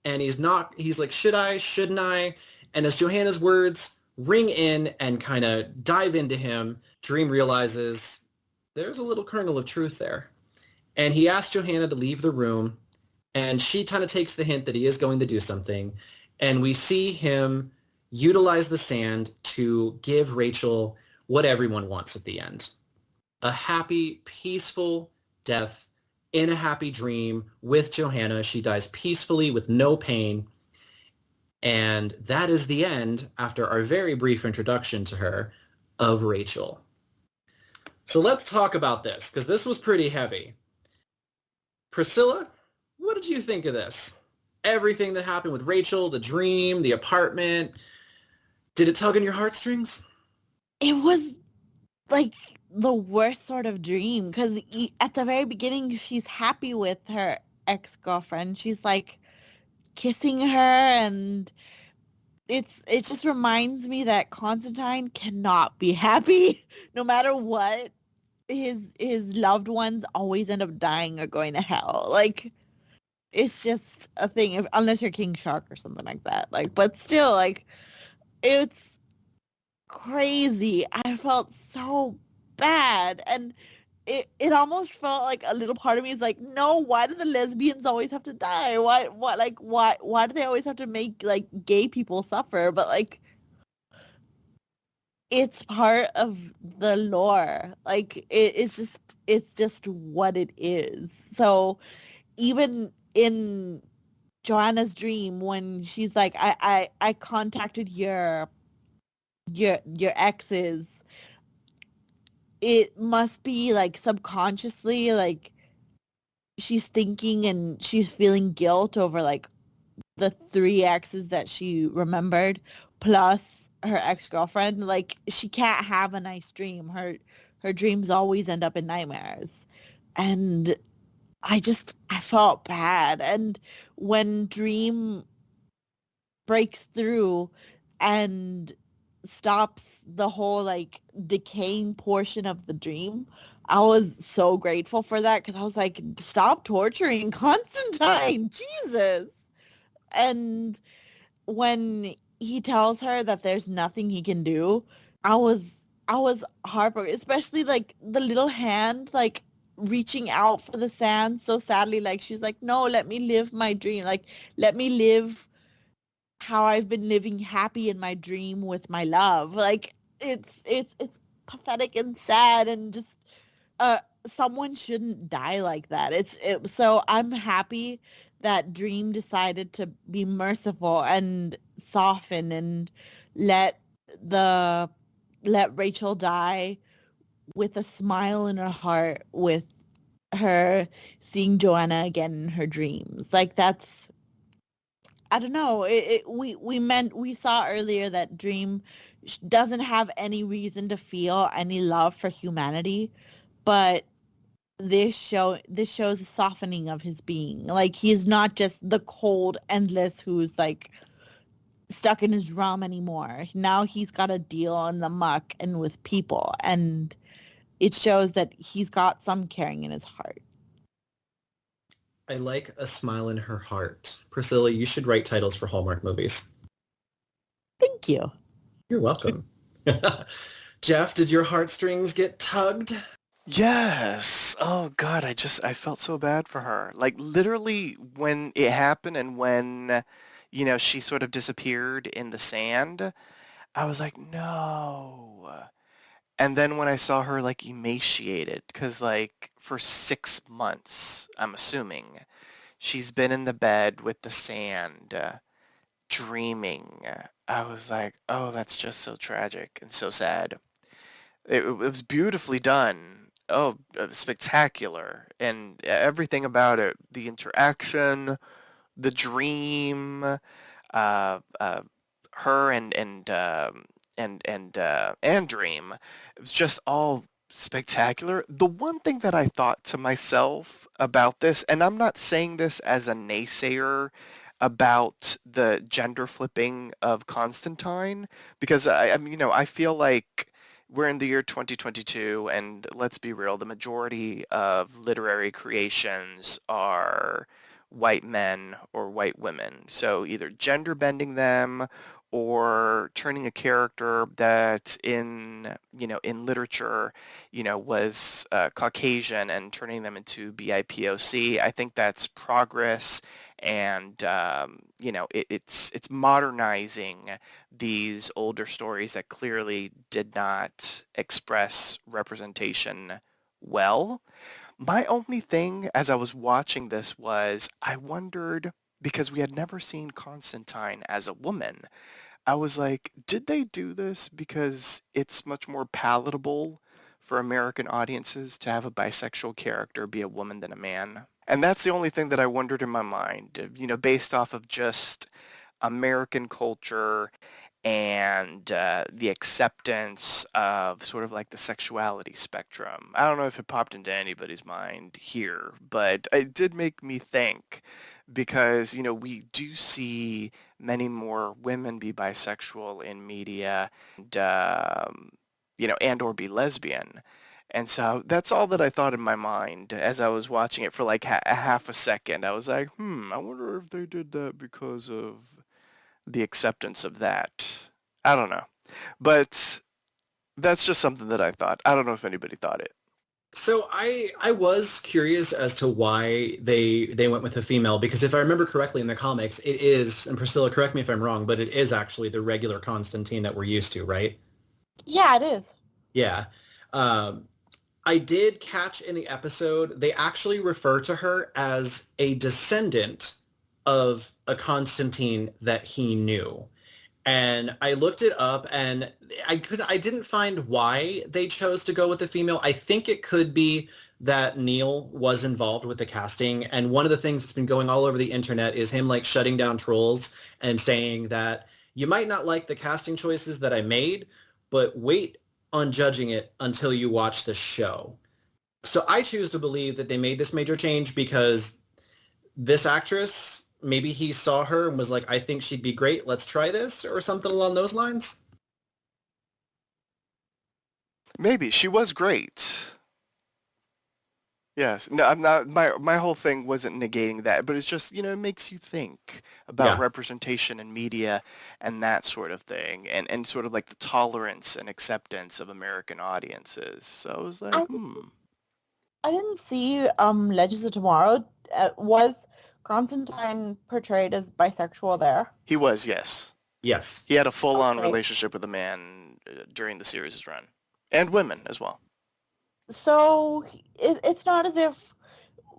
And he's like, should I, shouldn't I? And as Johanna's words ring in and kind of dive into him, Dream realizes there's a little kernel of truth there. And he asks Johanna to leave the room, and she kind of takes the hint that he is going to do something. And we see him utilize the sand to give Rachel what everyone wants at the end. A happy, peaceful death in a happy dream with Johanna. She dies peacefully with no pain. And that is the end, after our very brief introduction to her, of Rachel. So let's talk about this, because this was pretty heavy. Priscilla, what did you think of this? Everything that happened with Rachel, the dream, the apartment, did it tug on your heartstrings? It was like the worst sort of dream, because at the very beginning, she's happy with her ex-girlfriend. She's like kissing her, and it just reminds me that Constantine cannot be happy no matter what. His loved ones always end up dying or going to hell. Like, it's just a thing, unless you're King Shark or something like that. Like, but still, like, it's crazy. I felt so bad, and it almost felt like a little part of me is like, no, why do the lesbians always have to die? Why do they always have to make like gay people suffer? But like, it's part of the lore. Like, it's just what it is. So even in Joanna's dream, when she's like, I contacted your exes, it must be like subconsciously, like she's thinking and she's feeling guilt over like the 3 exes that she remembered, plus her ex-girlfriend. Like, she can't have a nice dream. Her dreams always end up in nightmares. And I felt bad. And when Dream breaks through and stops the whole like decaying portion of the dream, I was so grateful for that, because I was like, stop torturing Constantine, Jesus. And when he tells her that there's nothing he can do, I was heartbroken, especially like the little hand like reaching out for the sand so sadly. Like, she's like, no, let me live my dream. Like, let me live how I've been living happy in my dream with my love. Like, it's pathetic and sad, and just uh someone shouldn't die like that. So I'm happy that Dream decided to be merciful and soften and let the let Rachel die with a smile in her heart, with her seeing Joanna again in her dreams. Like, that's, I don't know. We saw earlier that Dream doesn't have any reason to feel any love for humanity, but this shows a softening of his being. Like, he's not just the cold endless who's like stuck in his realm anymore. Now he's got to deal in the muck and with people, and it shows that he's got some caring in his heart. I like a smile in her heart. Priscilla, you should write titles for Hallmark movies. Thank you. You're welcome. Jeff, did your heartstrings get tugged? Yes. Oh God, I felt so bad for her. Like, literally when it happened and when, she sort of disappeared in the sand, I was like, no. And then when I saw her like emaciated, because like for 6 months, I'm assuming, she's been in the bed with the sand, dreaming. I was like, oh, that's just so tragic and so sad. It was beautifully done. Oh, spectacular. And everything about it, the interaction, the dream, her and Dream. It was just all spectacular. The one thing that I thought to myself about this, and I'm not saying this as a naysayer about the gender flipping of Constantine, because I feel like we're in the year 2022, and let's be real, the majority of literary creations are white men or white women. So either gender bending them or turning a character that in literature, was Caucasian and turning them into BIPOC. I think that's progress, and it's modernizing these older stories that clearly did not express representation well. My only thing as I was watching this was I wondered, because we had never seen Constantine as a woman. I was like, did they do this because it's much more palatable for American audiences to have a bisexual character be a woman than a man? And that's the only thing that I wondered in my mind, based off of just American culture and the acceptance of sort of like the sexuality spectrum. I don't know if it popped into anybody's mind here, but it did make me think, because we do see many more women be bisexual in media, and and or be lesbian. And so that's all that I thought in my mind as I was watching it for like a half a second. I was like, I wonder if they did that because of the acceptance of that. I don't know. But that's just something that I thought. I don't know if anybody thought it. So I was curious as to why they went with a female, because if I remember correctly in the comics, it is, and Priscilla, correct me if I'm wrong, but it is actually the regular Constantine that we're used to, right? Yeah, it is. Yeah. I did catch in the episode, they actually refer to her as a descendant of a Constantine that he knew. And I looked it up, and I didn't find why they chose to go with the female. I think it could be that Neil was involved with the casting, and one of the things that's been going all over the internet is him like shutting down trolls and saying that you might not like the casting choices that I made, but wait on judging it until you watch the show. So I choose to believe that they made this major change because this actress, maybe he saw her and was like, I think she'd be great. Let's try this, or something along those lines. Maybe. She was great. Yes. No, I'm not, my whole thing wasn't negating that, but it's just, it makes you think about Yeah. representation in media and that sort of thing, and sort of like the tolerance and acceptance of American audiences. So I was like, I didn't see Legends of Tomorrow. Was Constantine portrayed as bisexual there? He was, yes. Yes. He had a full-on Okay. relationship with a man during the series' run. And women as well. So it's not as if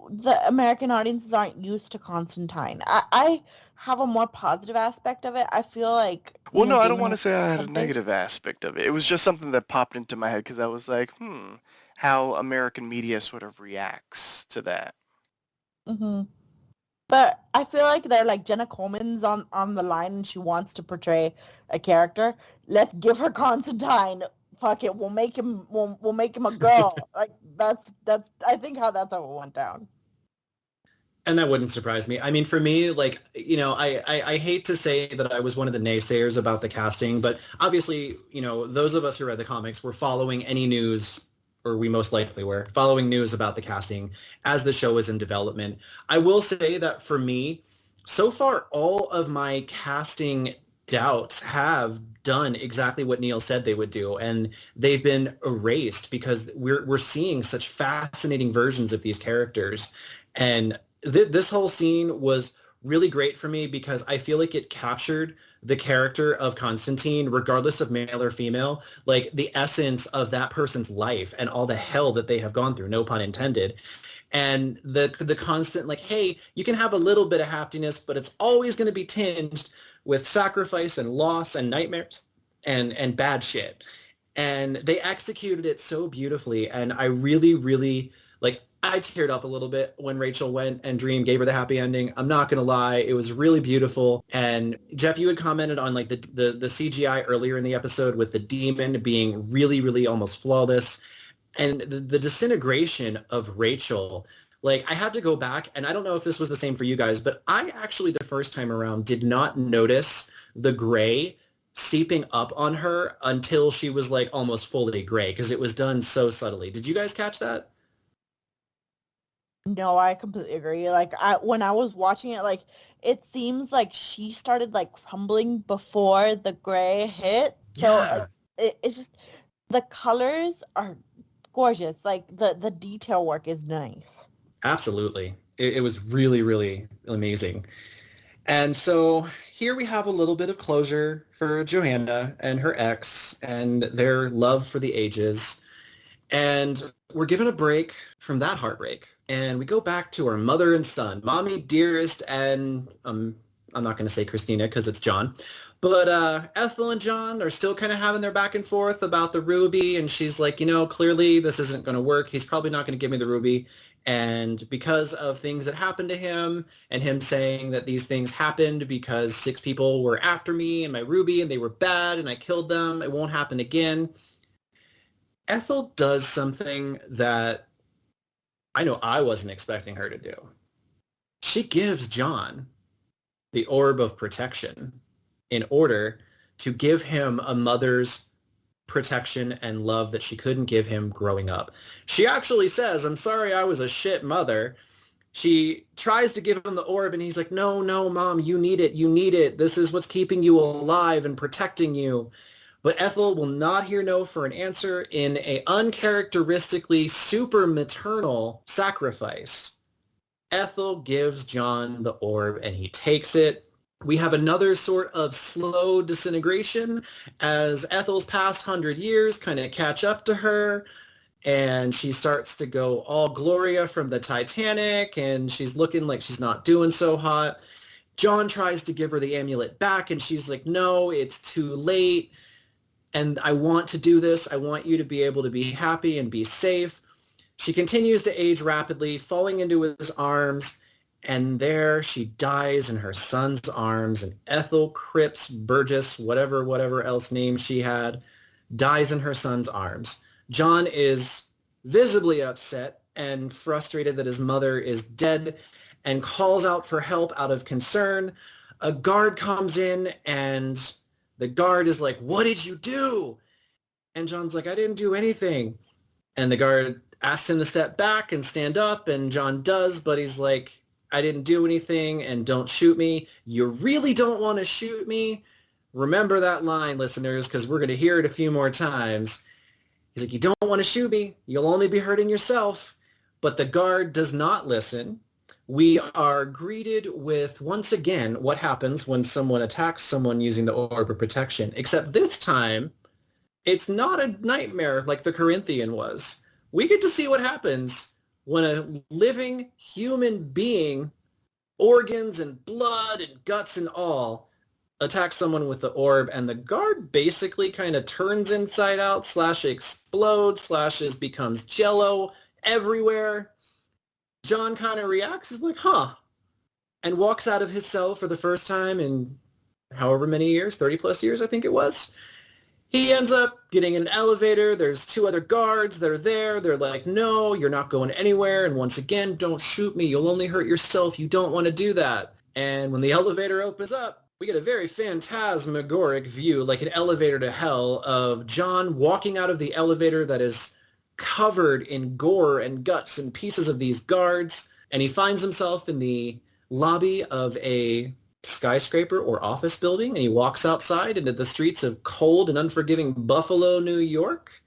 the American audiences aren't used to Constantine. I have a more positive aspect of it. I feel like... Well, no, I don't Damon want to say I had a said this. negative aspect of it. It was just something that popped into my head because I was like, how American media sort of reacts to that. Mm-hmm. But I feel like they're like Jenna Coleman's on the line and she wants to portray a character. Let's give her Constantine. Fuck it, we'll make him a girl. Like that's I think that's how it went down. And that wouldn't surprise me. I mean, for me, like, I hate to say that I was one of the naysayers about the casting, but obviously, those of us who read the comics were following any news, or we most likely were, following news about the casting as the show was in development. I will say that for me, so far, all of my casting doubts have done exactly what Neil said they would do, and they've been erased because we're seeing such fascinating versions of these characters. And this whole scene was really great for me because I feel like it captured the character of Constantine, regardless of male or female, like the essence of that person's life and all the hell that they have gone through, no pun intended. And the constant, like, hey, you can have a little bit of happiness, but it's always going to be tinged with sacrifice and loss and nightmares and bad shit. And they executed it so beautifully. And I really, really, like, I teared up a little bit when Rachel went and Dream gave her the happy ending. I'm not going to lie. It was really beautiful. And Jeff, you had commented on like the CGI earlier in the episode with the demon being really, really almost flawless. And the disintegration of Rachel, like I had to go back, and I don't know if this was the same for you guys, but I actually the first time around did not notice the gray seeping up on her until she was like almost fully gray because it was done so subtly. Did you guys catch that? No, I completely agree. Like when I was watching it, like it seems like she started like crumbling before the gray hit. So like Yeah, it's just the colors are gorgeous. Like the detail work is nice. absolutely. It was really, really amazing. And so here we have a little bit of closure for Johanna and her ex and their love for the ages. And we're given a break from that heartbreak. And we go back to our mother and son, Mommy Dearest, and I'm not going to say Christina because it's John. But Ethel and John are still kind of having their back and forth about the ruby. And she's like, clearly this isn't going to work. He's probably not going to give me the ruby. And because of things that happened to him and him saying that these things happened because 6 people were after me and my ruby and they were bad and I killed them, it won't happen again. Ethel does something that I know I wasn't expecting her to do. She gives John the orb of protection in order to give him a mother's protection and love that she couldn't give him growing up. She actually says, I'm sorry I was a shit mother. She tries to give him the orb and he's like, no, Mom, you need it. You need it. This is what's keeping you alive and protecting you. But Ethel will not hear no for an answer in a uncharacteristically super maternal sacrifice. Ethel gives John the orb and he takes it. We have another sort of slow disintegration as Ethel's past 100 years kind of catch up to her, and she starts to go all Gloria from the Titanic, and she's looking like she's not doing so hot. John tries to give her the amulet back, and she's like, no, it's too late, and I want to do this. I want you to be able to be happy and be safe. She continues to age rapidly, falling into his arms, and there she dies in her son's arms, and Ethel Cripps Burgess, whatever else name she had, dies in her son's arms. John is visibly upset and frustrated that his mother is dead and calls out for help out of concern. A guard comes in and the guard is like, what did you do? And John's like, I didn't do anything. And the guard asks him to step back and stand up, and John does, but he's like, I didn't do anything and don't shoot me. You really don't want to shoot me? Remember that line, listeners, because we're going to hear it a few more times. He's like, you don't want to shoot me. You'll only be hurting yourself. But the guard does not listen. We are greeted with, once again, what happens when someone attacks someone using the orb of protection. Except this time, it's not a nightmare like the Corinthian was. We get to see what happens when a living human being, organs and blood and guts and all, attacks someone with the orb, and the guard basically kind of turns inside out / explodes / becomes jello everywhere. John kind of reacts, he's like, huh, and walks out of his cell for the first time in however many years, 30 plus years I think it was. He ends up getting an elevator. There's 2 other guards. They're there. They're like, no, you're not going anywhere. And once again, don't shoot me. You'll only hurt yourself. You don't want to do that. And when the elevator opens up, we get a very phantasmagoric view, like an elevator to hell, of John walking out of the elevator that is covered in gore and guts and pieces of these guards. And he finds himself in the lobby of a skyscraper or office building, and he walks outside into the streets of cold and unforgiving Buffalo, New York.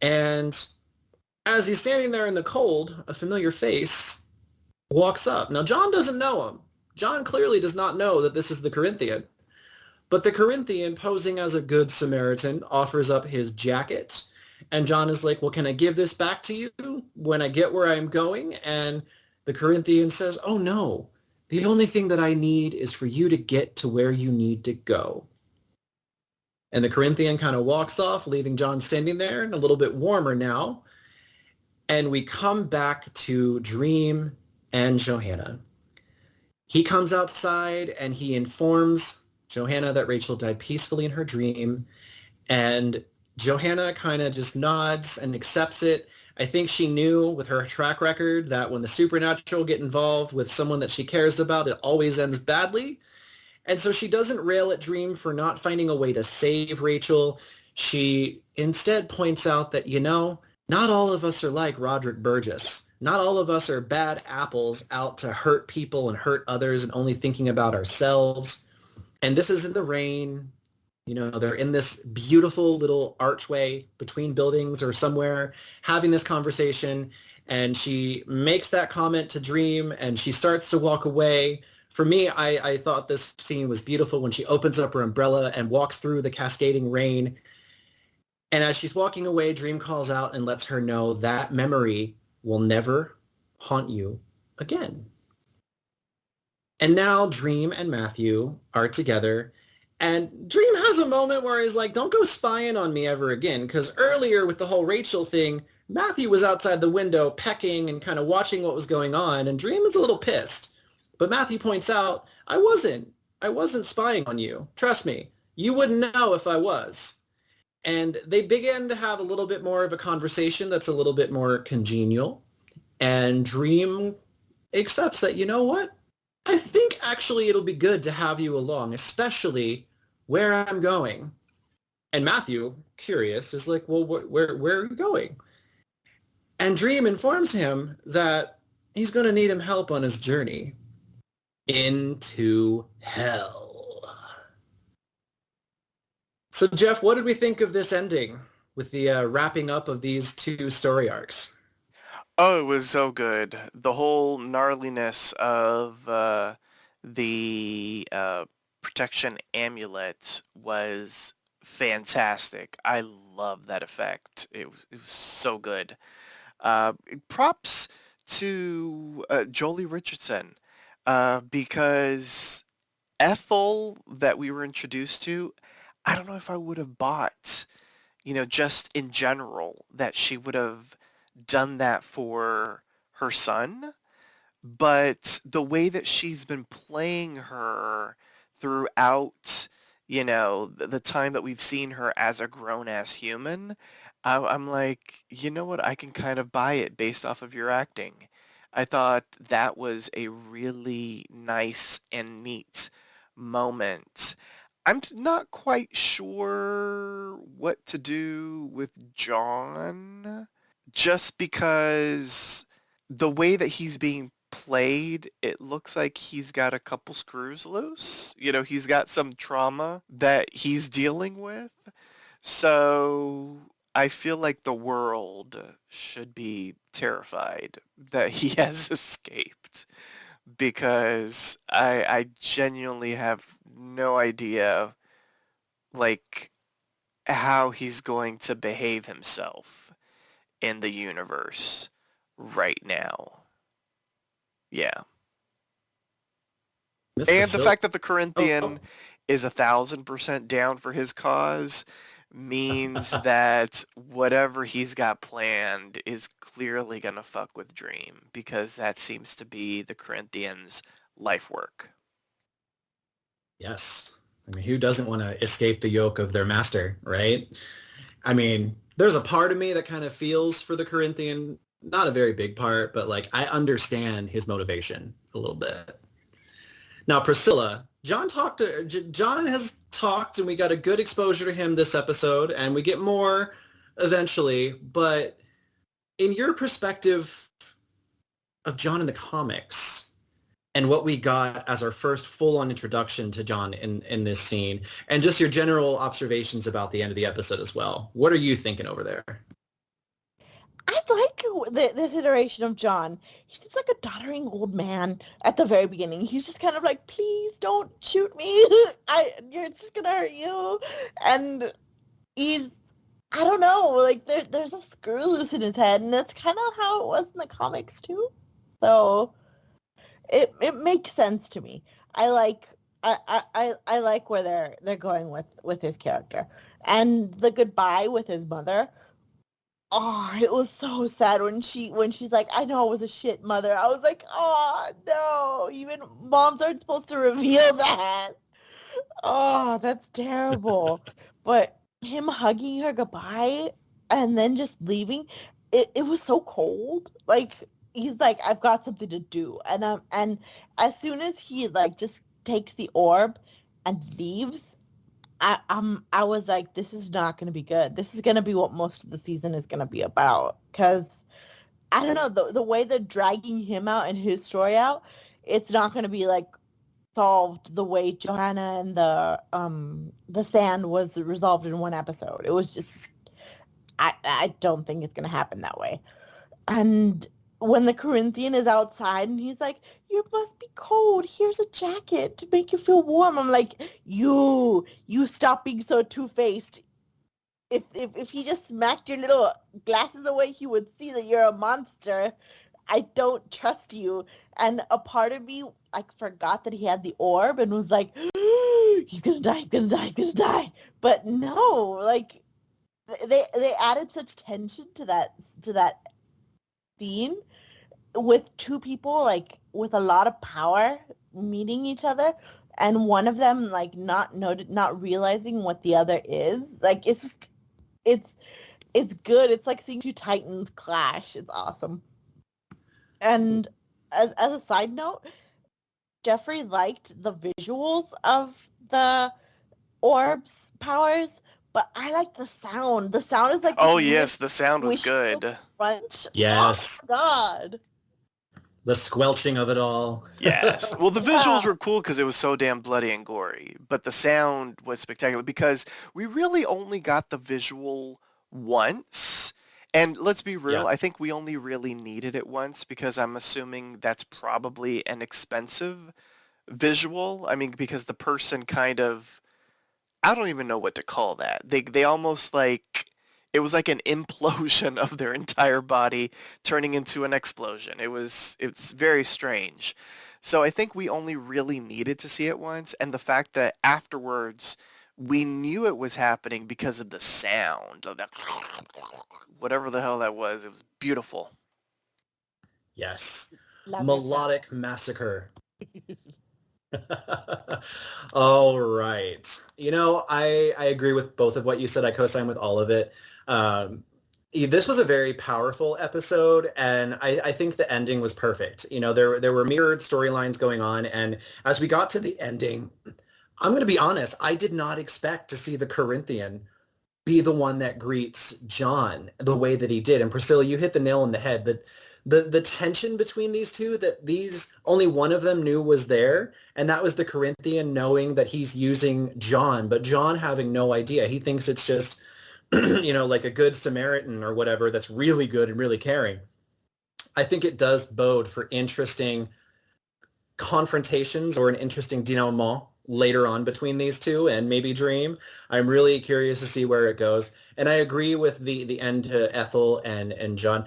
And as he's standing there in the cold, a familiar face walks up. Now, John doesn't know him. John clearly does not know that this is the Corinthian. But the Corinthian, posing as a good Samaritan, offers up his jacket. And John is like, well, can I give this back to you when I get where I'm going? And the Corinthian says, oh, no. The only thing that I need is for you to get to where you need to go. And the Corinthian kind of walks off, leaving John standing there and a little bit warmer now. And we come back to Dream and Johanna. He comes outside and he informs Johanna that Rachel died peacefully in her dream. And Johanna kind of just nods and accepts it. I think she knew with her track record that when the supernatural get involved with someone that she cares about, it always ends badly. And so she doesn't rail at Dream for not finding a way to save Rachel. She instead points out that, not all of us are like Roderick Burgess. not all of us are bad apples out to hurt people and hurt others and only thinking about ourselves. And this is in the rain. You know, they're in this beautiful little archway between buildings or somewhere having this conversation. And she makes that comment to Dream and she starts to walk away. For me, I thought this scene was beautiful when she opens up her umbrella and walks through the cascading rain. And as she's walking away, Dream calls out and lets her know that memory will never haunt you again. And now Dream and Matthew are together. And Dream has a moment where he's like, don't go spying on me ever again. Because earlier with the whole Rachel thing, Matthew was outside the window pecking and kind of watching what was going on. And Dream is a little pissed. But Matthew points out, I wasn't spying on you. Trust me, you wouldn't know if I was. And they begin to have a little bit more of a conversation that's a little bit more congenial. And Dream accepts that, you know what? I think actually it'll be good to have you along, especially where I'm going. And Matthew, curious, is like, well, where are you going? And Dream informs him that he's going to need him help on his journey into hell. So, Jeff, what did we think of this ending with the wrapping up of these two story arcs? Oh, it was so good. The whole gnarliness of the protection amulet was fantastic. I love that effect. It was so good. Props to Jolie Richardson because Ethel that we were introduced to, I don't know if I would have bought, just in general, that she would have done that for her son. But the way that she's been playing her throughout, the time that we've seen her as a grown-ass human, I'm like, you know what? I can kind of buy it based off of your acting. I thought that was a really nice and neat moment. I'm not quite sure what to do with John, just because the way that he's being played, it looks like he's got a couple screws loose. He's got some trauma that he's dealing with. So I feel like the world should be terrified that he has escaped, because I genuinely have no idea, like, how he's going to behave himself in the universe right now. Yeah. And the fact that the Corinthian is 1,000% down for his cause means that whatever he's got planned is clearly going to fuck with Dream, because that seems to be the Corinthians' life work. Yes. I mean, who doesn't want to escape the yoke of their master, right? I mean, there's a part of me that kind of feels for the Corinthian, not a very big part, but like I understand his motivation a little bit. Now, Priscilla, John has talked, and we got a good exposure to him this episode, and we get more eventually. But in your perspective of John in the comics, and what we got as our first full-on introduction to John in this scene, and just your general observations about the end of the episode as well, what are you thinking over there? I like this iteration of John. He seems like a doddering old man at the very beginning. He's just kind of like, please don't shoot me. It's just going to hurt you. And I don't know, like there's a screw loose in his head, and that's kind of how it was in the comics too. So it makes sense to me. I like where they're going with his character. And the goodbye with his mother. Oh, it was so sad when she's like, I know it was a shit mother. I was like, oh no, even moms aren't supposed to reveal that. Oh, that's terrible. But him hugging her goodbye and then just leaving, it was so cold. Like, he's like, I've got something to do. And as soon as he like just takes the orb and leaves, I was like, this is not going to be good. This is going to be what most of the season is going to be about, because I don't know, the way they're dragging him out and his story out, it's not going to be like solved the way Johanna and the sand was resolved in one episode. It was just, I don't think it's going to happen that way. And when the Corinthian is outside and he's like, you must be cold. Here's a jacket to make you feel warm. I'm like, you stop being so two-faced. If he just smacked your little glasses away, he would see that you're a monster. I don't trust you. And a part of me, like, forgot that he had the orb and was like, he's gonna die, he's gonna die, he's gonna die. But no, like, they added such tension to that scene with two people, like, with a lot of power meeting each other, and one of them, like, not realizing what the other is. Like, it's just, it's good. It's like seeing two titans clash. It's awesome. And as a side note, Jeffrey liked the visuals of the orb's powers, but I like the sound. The sound is like, oh yes, the sound was good. Crunch. Yes. Oh my god. The squelching of it all. Yes. Well, the visuals were cool because it was so damn bloody and gory, but the sound was spectacular because we really only got the visual once. And let's be real, Yeah. I think we only really needed it once because I'm assuming that's probably an expensive visual. I mean, because the person kind of, I don't even know what to call that. They almost like, it was like an implosion of their entire body turning into an explosion. It's very strange. So I think we only really needed to see it once, and the fact that afterwards we knew it was happening because of the sound of that, whatever the hell that was. It was beautiful. Yes. Love Melodic massacre. All right. You know, I agree with both of what you said. I co-sign with all of it. This was a very powerful episode, and I think the ending was perfect. You know, there were mirrored storylines going on, and as we got to the ending, I'm going to be honest, I did not expect to see the Corinthian be the one that greets John the way that he did. And Priscilla, you hit the nail on the head. The tension between these two, that only one of them knew was there, and that was the Corinthian knowing that he's using John, but John having no idea. He thinks it's just, you know, like a good Samaritan or whatever that's really good and really caring. I think it does bode for interesting confrontations or an interesting denouement later on between these two and maybe Dream. I'm really curious to see where it goes. And I agree with the end to Ethel and John.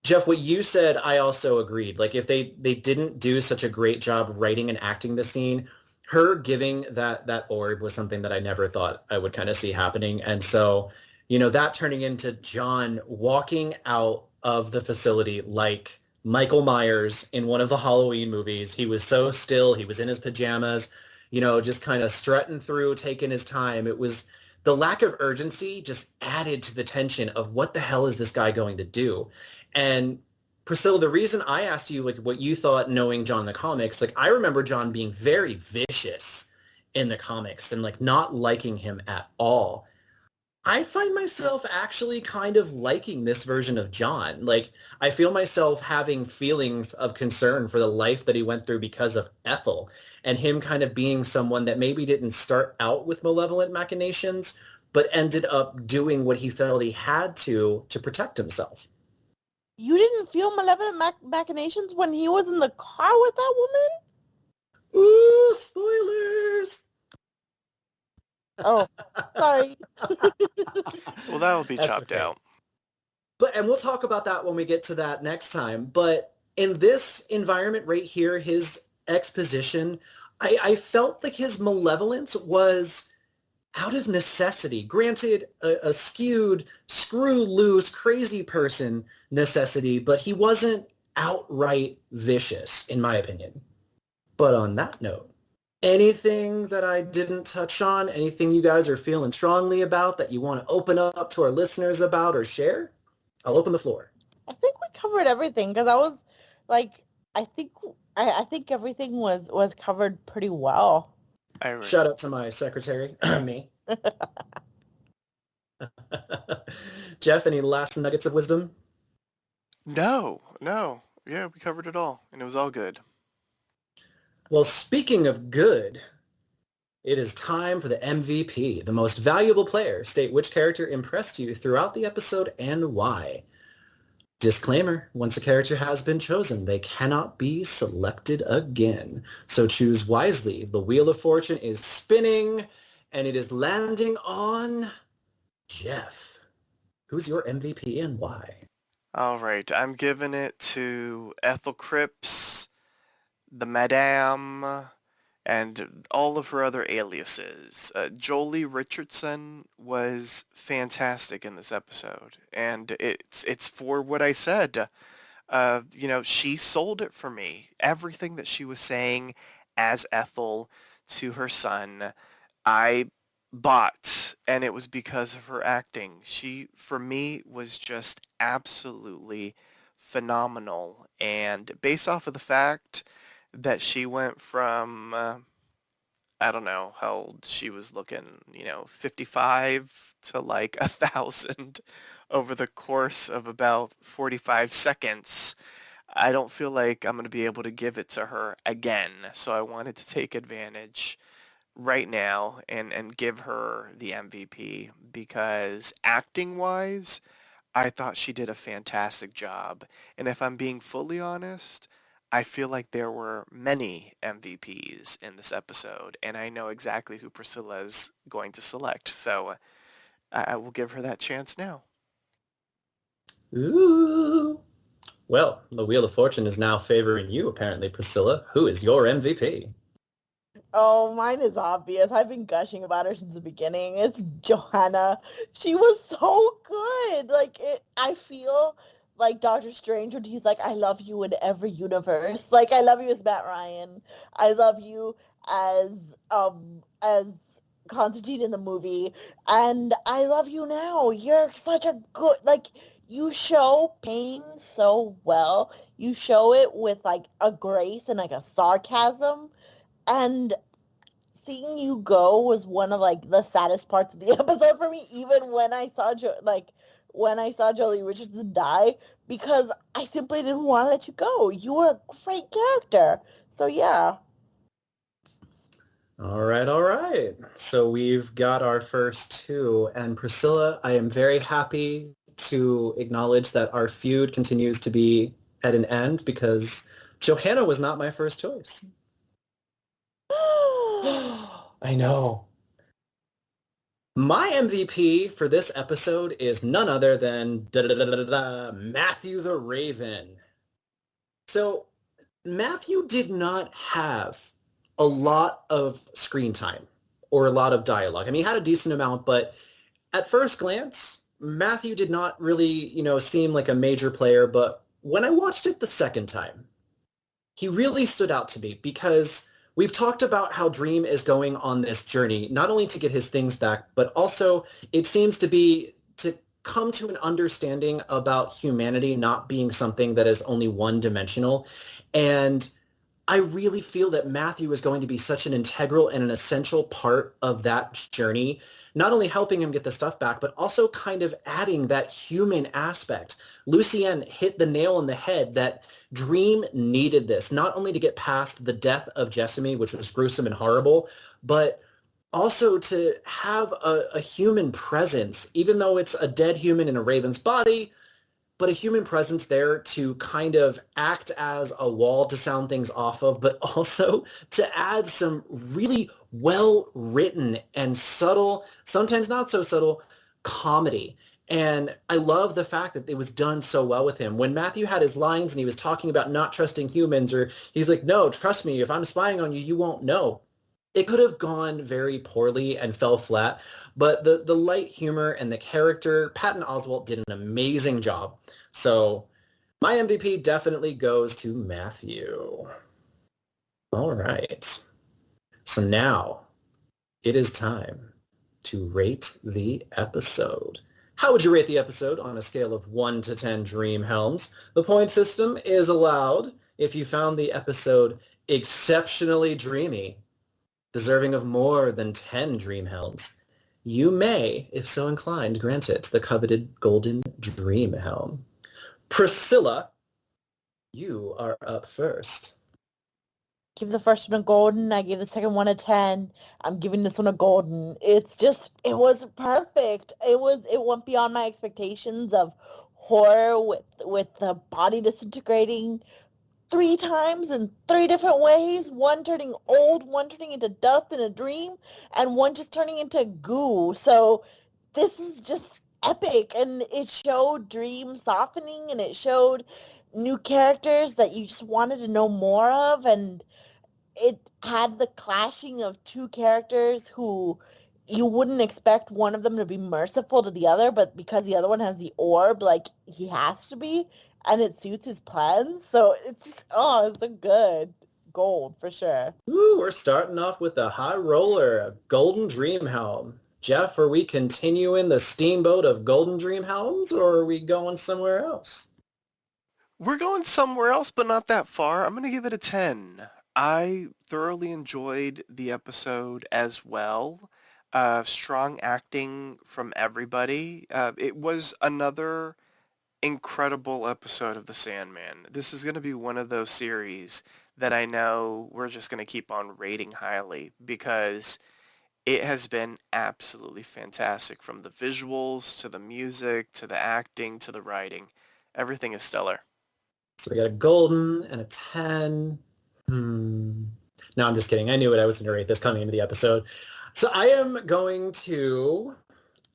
Jeff, what you said, I also agreed. Like, if they didn't do such a great job writing and acting the scene, her giving that orb was something that I never thought I would kind of see happening. And so, you know, that turning into John walking out of the facility like Michael Myers in one of the Halloween movies. He was so still. He was in his pajamas, you know, just kind of strutting through, taking his time. It was the lack of urgency just added to the tension of what the hell is this guy going to do? And Priscilla, the reason I asked you, like, what you thought knowing John in the comics, like, I remember John being very vicious in the comics and, like, not liking him at all. I find myself actually kind of liking this version of John. Like, I feel myself having feelings of concern for the life that he went through because of Ethel, and him kind of being someone that maybe didn't start out with malevolent machinations, but ended up doing what he felt he had to protect himself. You didn't feel malevolent machinations when he was in the car with that woman? Ooh, spoilers! Oh, sorry. Well, that will be That's chopped okay. out. And we'll talk about that when we get to that next time. But in this environment right here, his exposition, I felt like his malevolence was out of necessity. Granted, a skewed, screw loose, crazy person necessity, but he wasn't outright vicious, in my opinion. But on that note, anything that I didn't touch on, anything you guys are feeling strongly about that you want to open up to our listeners about or share? I'll open the floor. I think we covered everything because I was like, I think everything was covered pretty well. I agree. Shout out to my secretary, me. Jeff, any last nuggets of wisdom? No. Yeah, we covered it all, and it was all good. Well, speaking of good, it is time for the MVP, the most valuable player. State which character impressed you throughout the episode and why. Disclaimer, once a character has been chosen, they cannot be selected again. So choose wisely. The Wheel of Fortune is spinning, and it is landing on Jeff. Who's your MVP and why? All right, I'm giving it to Ethel Cripps, the Madame, and all of her other aliases. Jolie Richardson was fantastic in this episode, and it's for what I said. She sold it for me. Everything that she was saying as Ethel to her son, I bought, and it was because of her acting. She, for me, was just absolutely phenomenal, and based off of the fact that she went from I don't know how old she was looking, 55 to like 1,000 over the course of about 45 seconds. I don't feel like I'm going to be able to give it to her again. So I wanted to take advantage right now and give her the MVP because acting wise, I thought she did a fantastic job. And if I'm being fully honest, I feel like there were many MVPs in this episode, and I know exactly who Priscilla is going to select. So I will give her that chance now. Ooh. Well, the Wheel of Fortune is now favoring you, apparently, Priscilla. Who is your MVP? Oh, mine is obvious. I've been gushing about her since the beginning. It's Johanna. She was so good. I feel like Doctor Strange when he's like, I love you in every universe. Like, I love you as Matt Ryan. I love you as Constantine in the movie. And I love you now. You're such a good, you show pain so well. You show it with, a grace and, a sarcasm. And seeing you go was one of the saddest parts of the episode for me, even when I saw Jolie Richardson die, because I simply didn't want to let you go. You were a great character. So yeah. All right. So we've got our first two. And Priscilla, I am very happy to acknowledge that our feud continues to be at an end because Johanna was not my first choice. I know. My MVP for this episode is none other than Matthew the Raven. So Matthew did not have a lot of screen time or a lot of dialogue. I mean, he had a decent amount, but at first glance, Matthew did not really, seem like a major player. But when I watched it the second time, he really stood out to me because we've talked about how Dream is going on this journey, not only to get his things back, but also it seems to be to come to an understanding about humanity not being something that is only one-dimensional. And I really feel that Matthew is going to be such an integral and an essential part of that journey, not only helping him get the stuff back, but also kind of adding that human aspect. Lucienne hit the nail on the head that Dream needed this, not only to get past the death of Jessamy, which was gruesome and horrible, but also to have a human presence, even though it's a dead human in a raven's body, but a human presence there to kind of act as a wall to sound things off of, but also to add some really well-written and subtle, sometimes not so subtle, comedy. And I love the fact that it was done so well with him. When Matthew had his lines and he was talking about not trusting humans, or he's like, no, trust me, if I'm spying on you, you won't know. It could have gone very poorly and fell flat, but the light humor and the character, Patton Oswalt did an amazing job. So my MVP definitely goes to Matthew. All right. So now it is time to rate the episode. How would you rate the episode on a scale of 1 to 10 Dream Helms? The point system is allowed if you found the episode exceptionally dreamy, deserving of more than 10 Dream Helms. You may, if so inclined, grant it the coveted Golden Dream Helm. Priscilla, you are up first. Give the first one a golden. I gave the second one a 10. I'm giving this one a golden. It was perfect. It went beyond my expectations of horror with the body disintegrating 3 times in 3 different ways. One turning old, one turning into dust in a dream, and one just turning into goo. So this is just epic, and it showed dream softening, and it showed new characters that you just wanted to know more of, and it had the clashing of 2 characters who you wouldn't expect one of them to be merciful to the other, but because the other one has the orb, like, he has to be, and it suits his plans. So it's a good gold for sure. Ooh, we're starting off with a high roller, a Golden Dream Helm. Jeff, are we continuing the steamboat of Golden Dream Helms, or are we going somewhere else? We're going somewhere else, but not that far. I'm going to give it a 10. I thoroughly enjoyed the episode as well. Strong acting from everybody. It was another incredible episode of The Sandman. This is going to be one of those series that I know we're just going to keep on rating highly because it has been absolutely fantastic, from the visuals to the music to the acting to the writing. Everything is stellar. So we got a golden and a 10. No, I'm just kidding. I knew it. I was going to rate this coming into the episode. So I am going to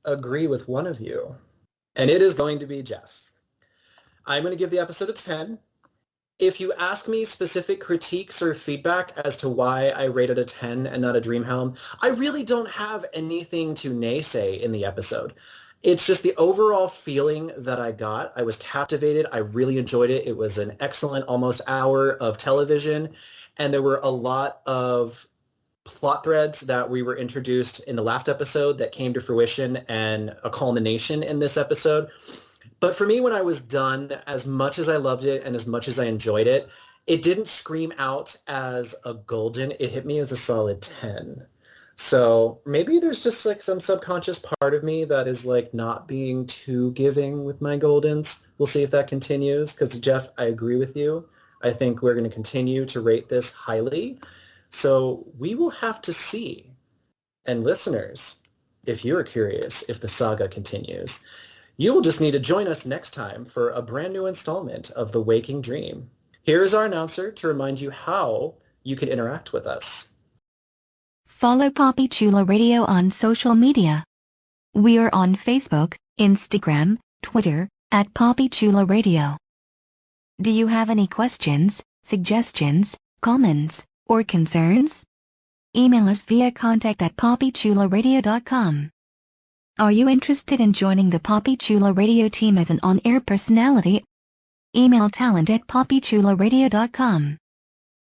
agree with one of you, and it is going to be Jeff. I'm going to give the episode a 10. If you ask me specific critiques or feedback as to why I rated a 10 and not a Dreamhelm, I really don't have anything to naysay in the episode. It's just the overall feeling that I got. I was captivated. I really enjoyed it. It was an excellent almost hour of television, and there were a lot of plot threads that we were introduced in the last episode that came to fruition and a culmination in this episode. But for me, when I was done, as much as I loved it and as much as I enjoyed it, it didn't scream out as a golden. It hit me as a solid 10. So maybe there's just like some subconscious part of me that is like not being too giving with my goldens. We'll see if that continues, because Jeff, I agree with you. I think we're going to continue to rate this highly. So we will have to see. And listeners, if you're curious if the saga continues, you will just need to join us next time for a brand new installment of The Waking Dream. Here is our announcer to remind you how you can interact with us. Follow Poppy Chula Radio on social media. We are on Facebook, Instagram, Twitter, at Poppy Chula Radio. Do you have any questions, suggestions, comments, or concerns? Email us via contact@poppychularadio.com. Are you interested in joining the Poppy Chula Radio team as an on-air personality? Email talent@poppychularadio.com.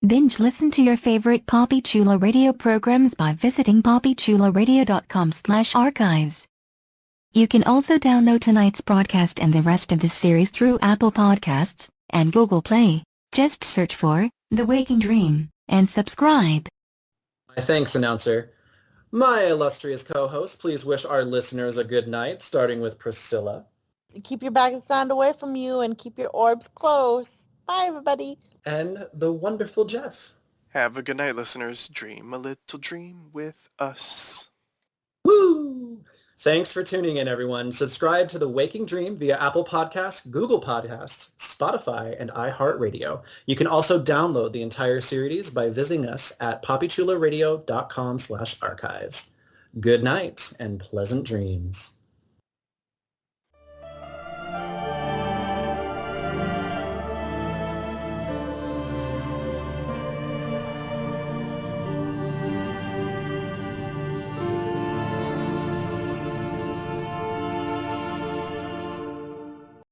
Binge listen to your favorite Poppy Chula Radio programs by visiting poppychularadio.com/archives. You can also download tonight's broadcast and the rest of the series through Apple Podcasts and Google Play. Just search for The Waking Dream and subscribe. My thanks, announcer. My illustrious co-host, please wish our listeners a good night, starting with Priscilla. Keep your bag of sand away from you and keep your orbs close. Bye, everybody. And the wonderful Jeff. Have a good night, listeners. Dream a little dream with us. Woo! Thanks for tuning in, everyone. Subscribe to The Waking Dream via Apple Podcasts, Google Podcasts, Spotify, and iHeartRadio. You can also download the entire series by visiting us at poppychularadio.com/archives. Good night and pleasant dreams.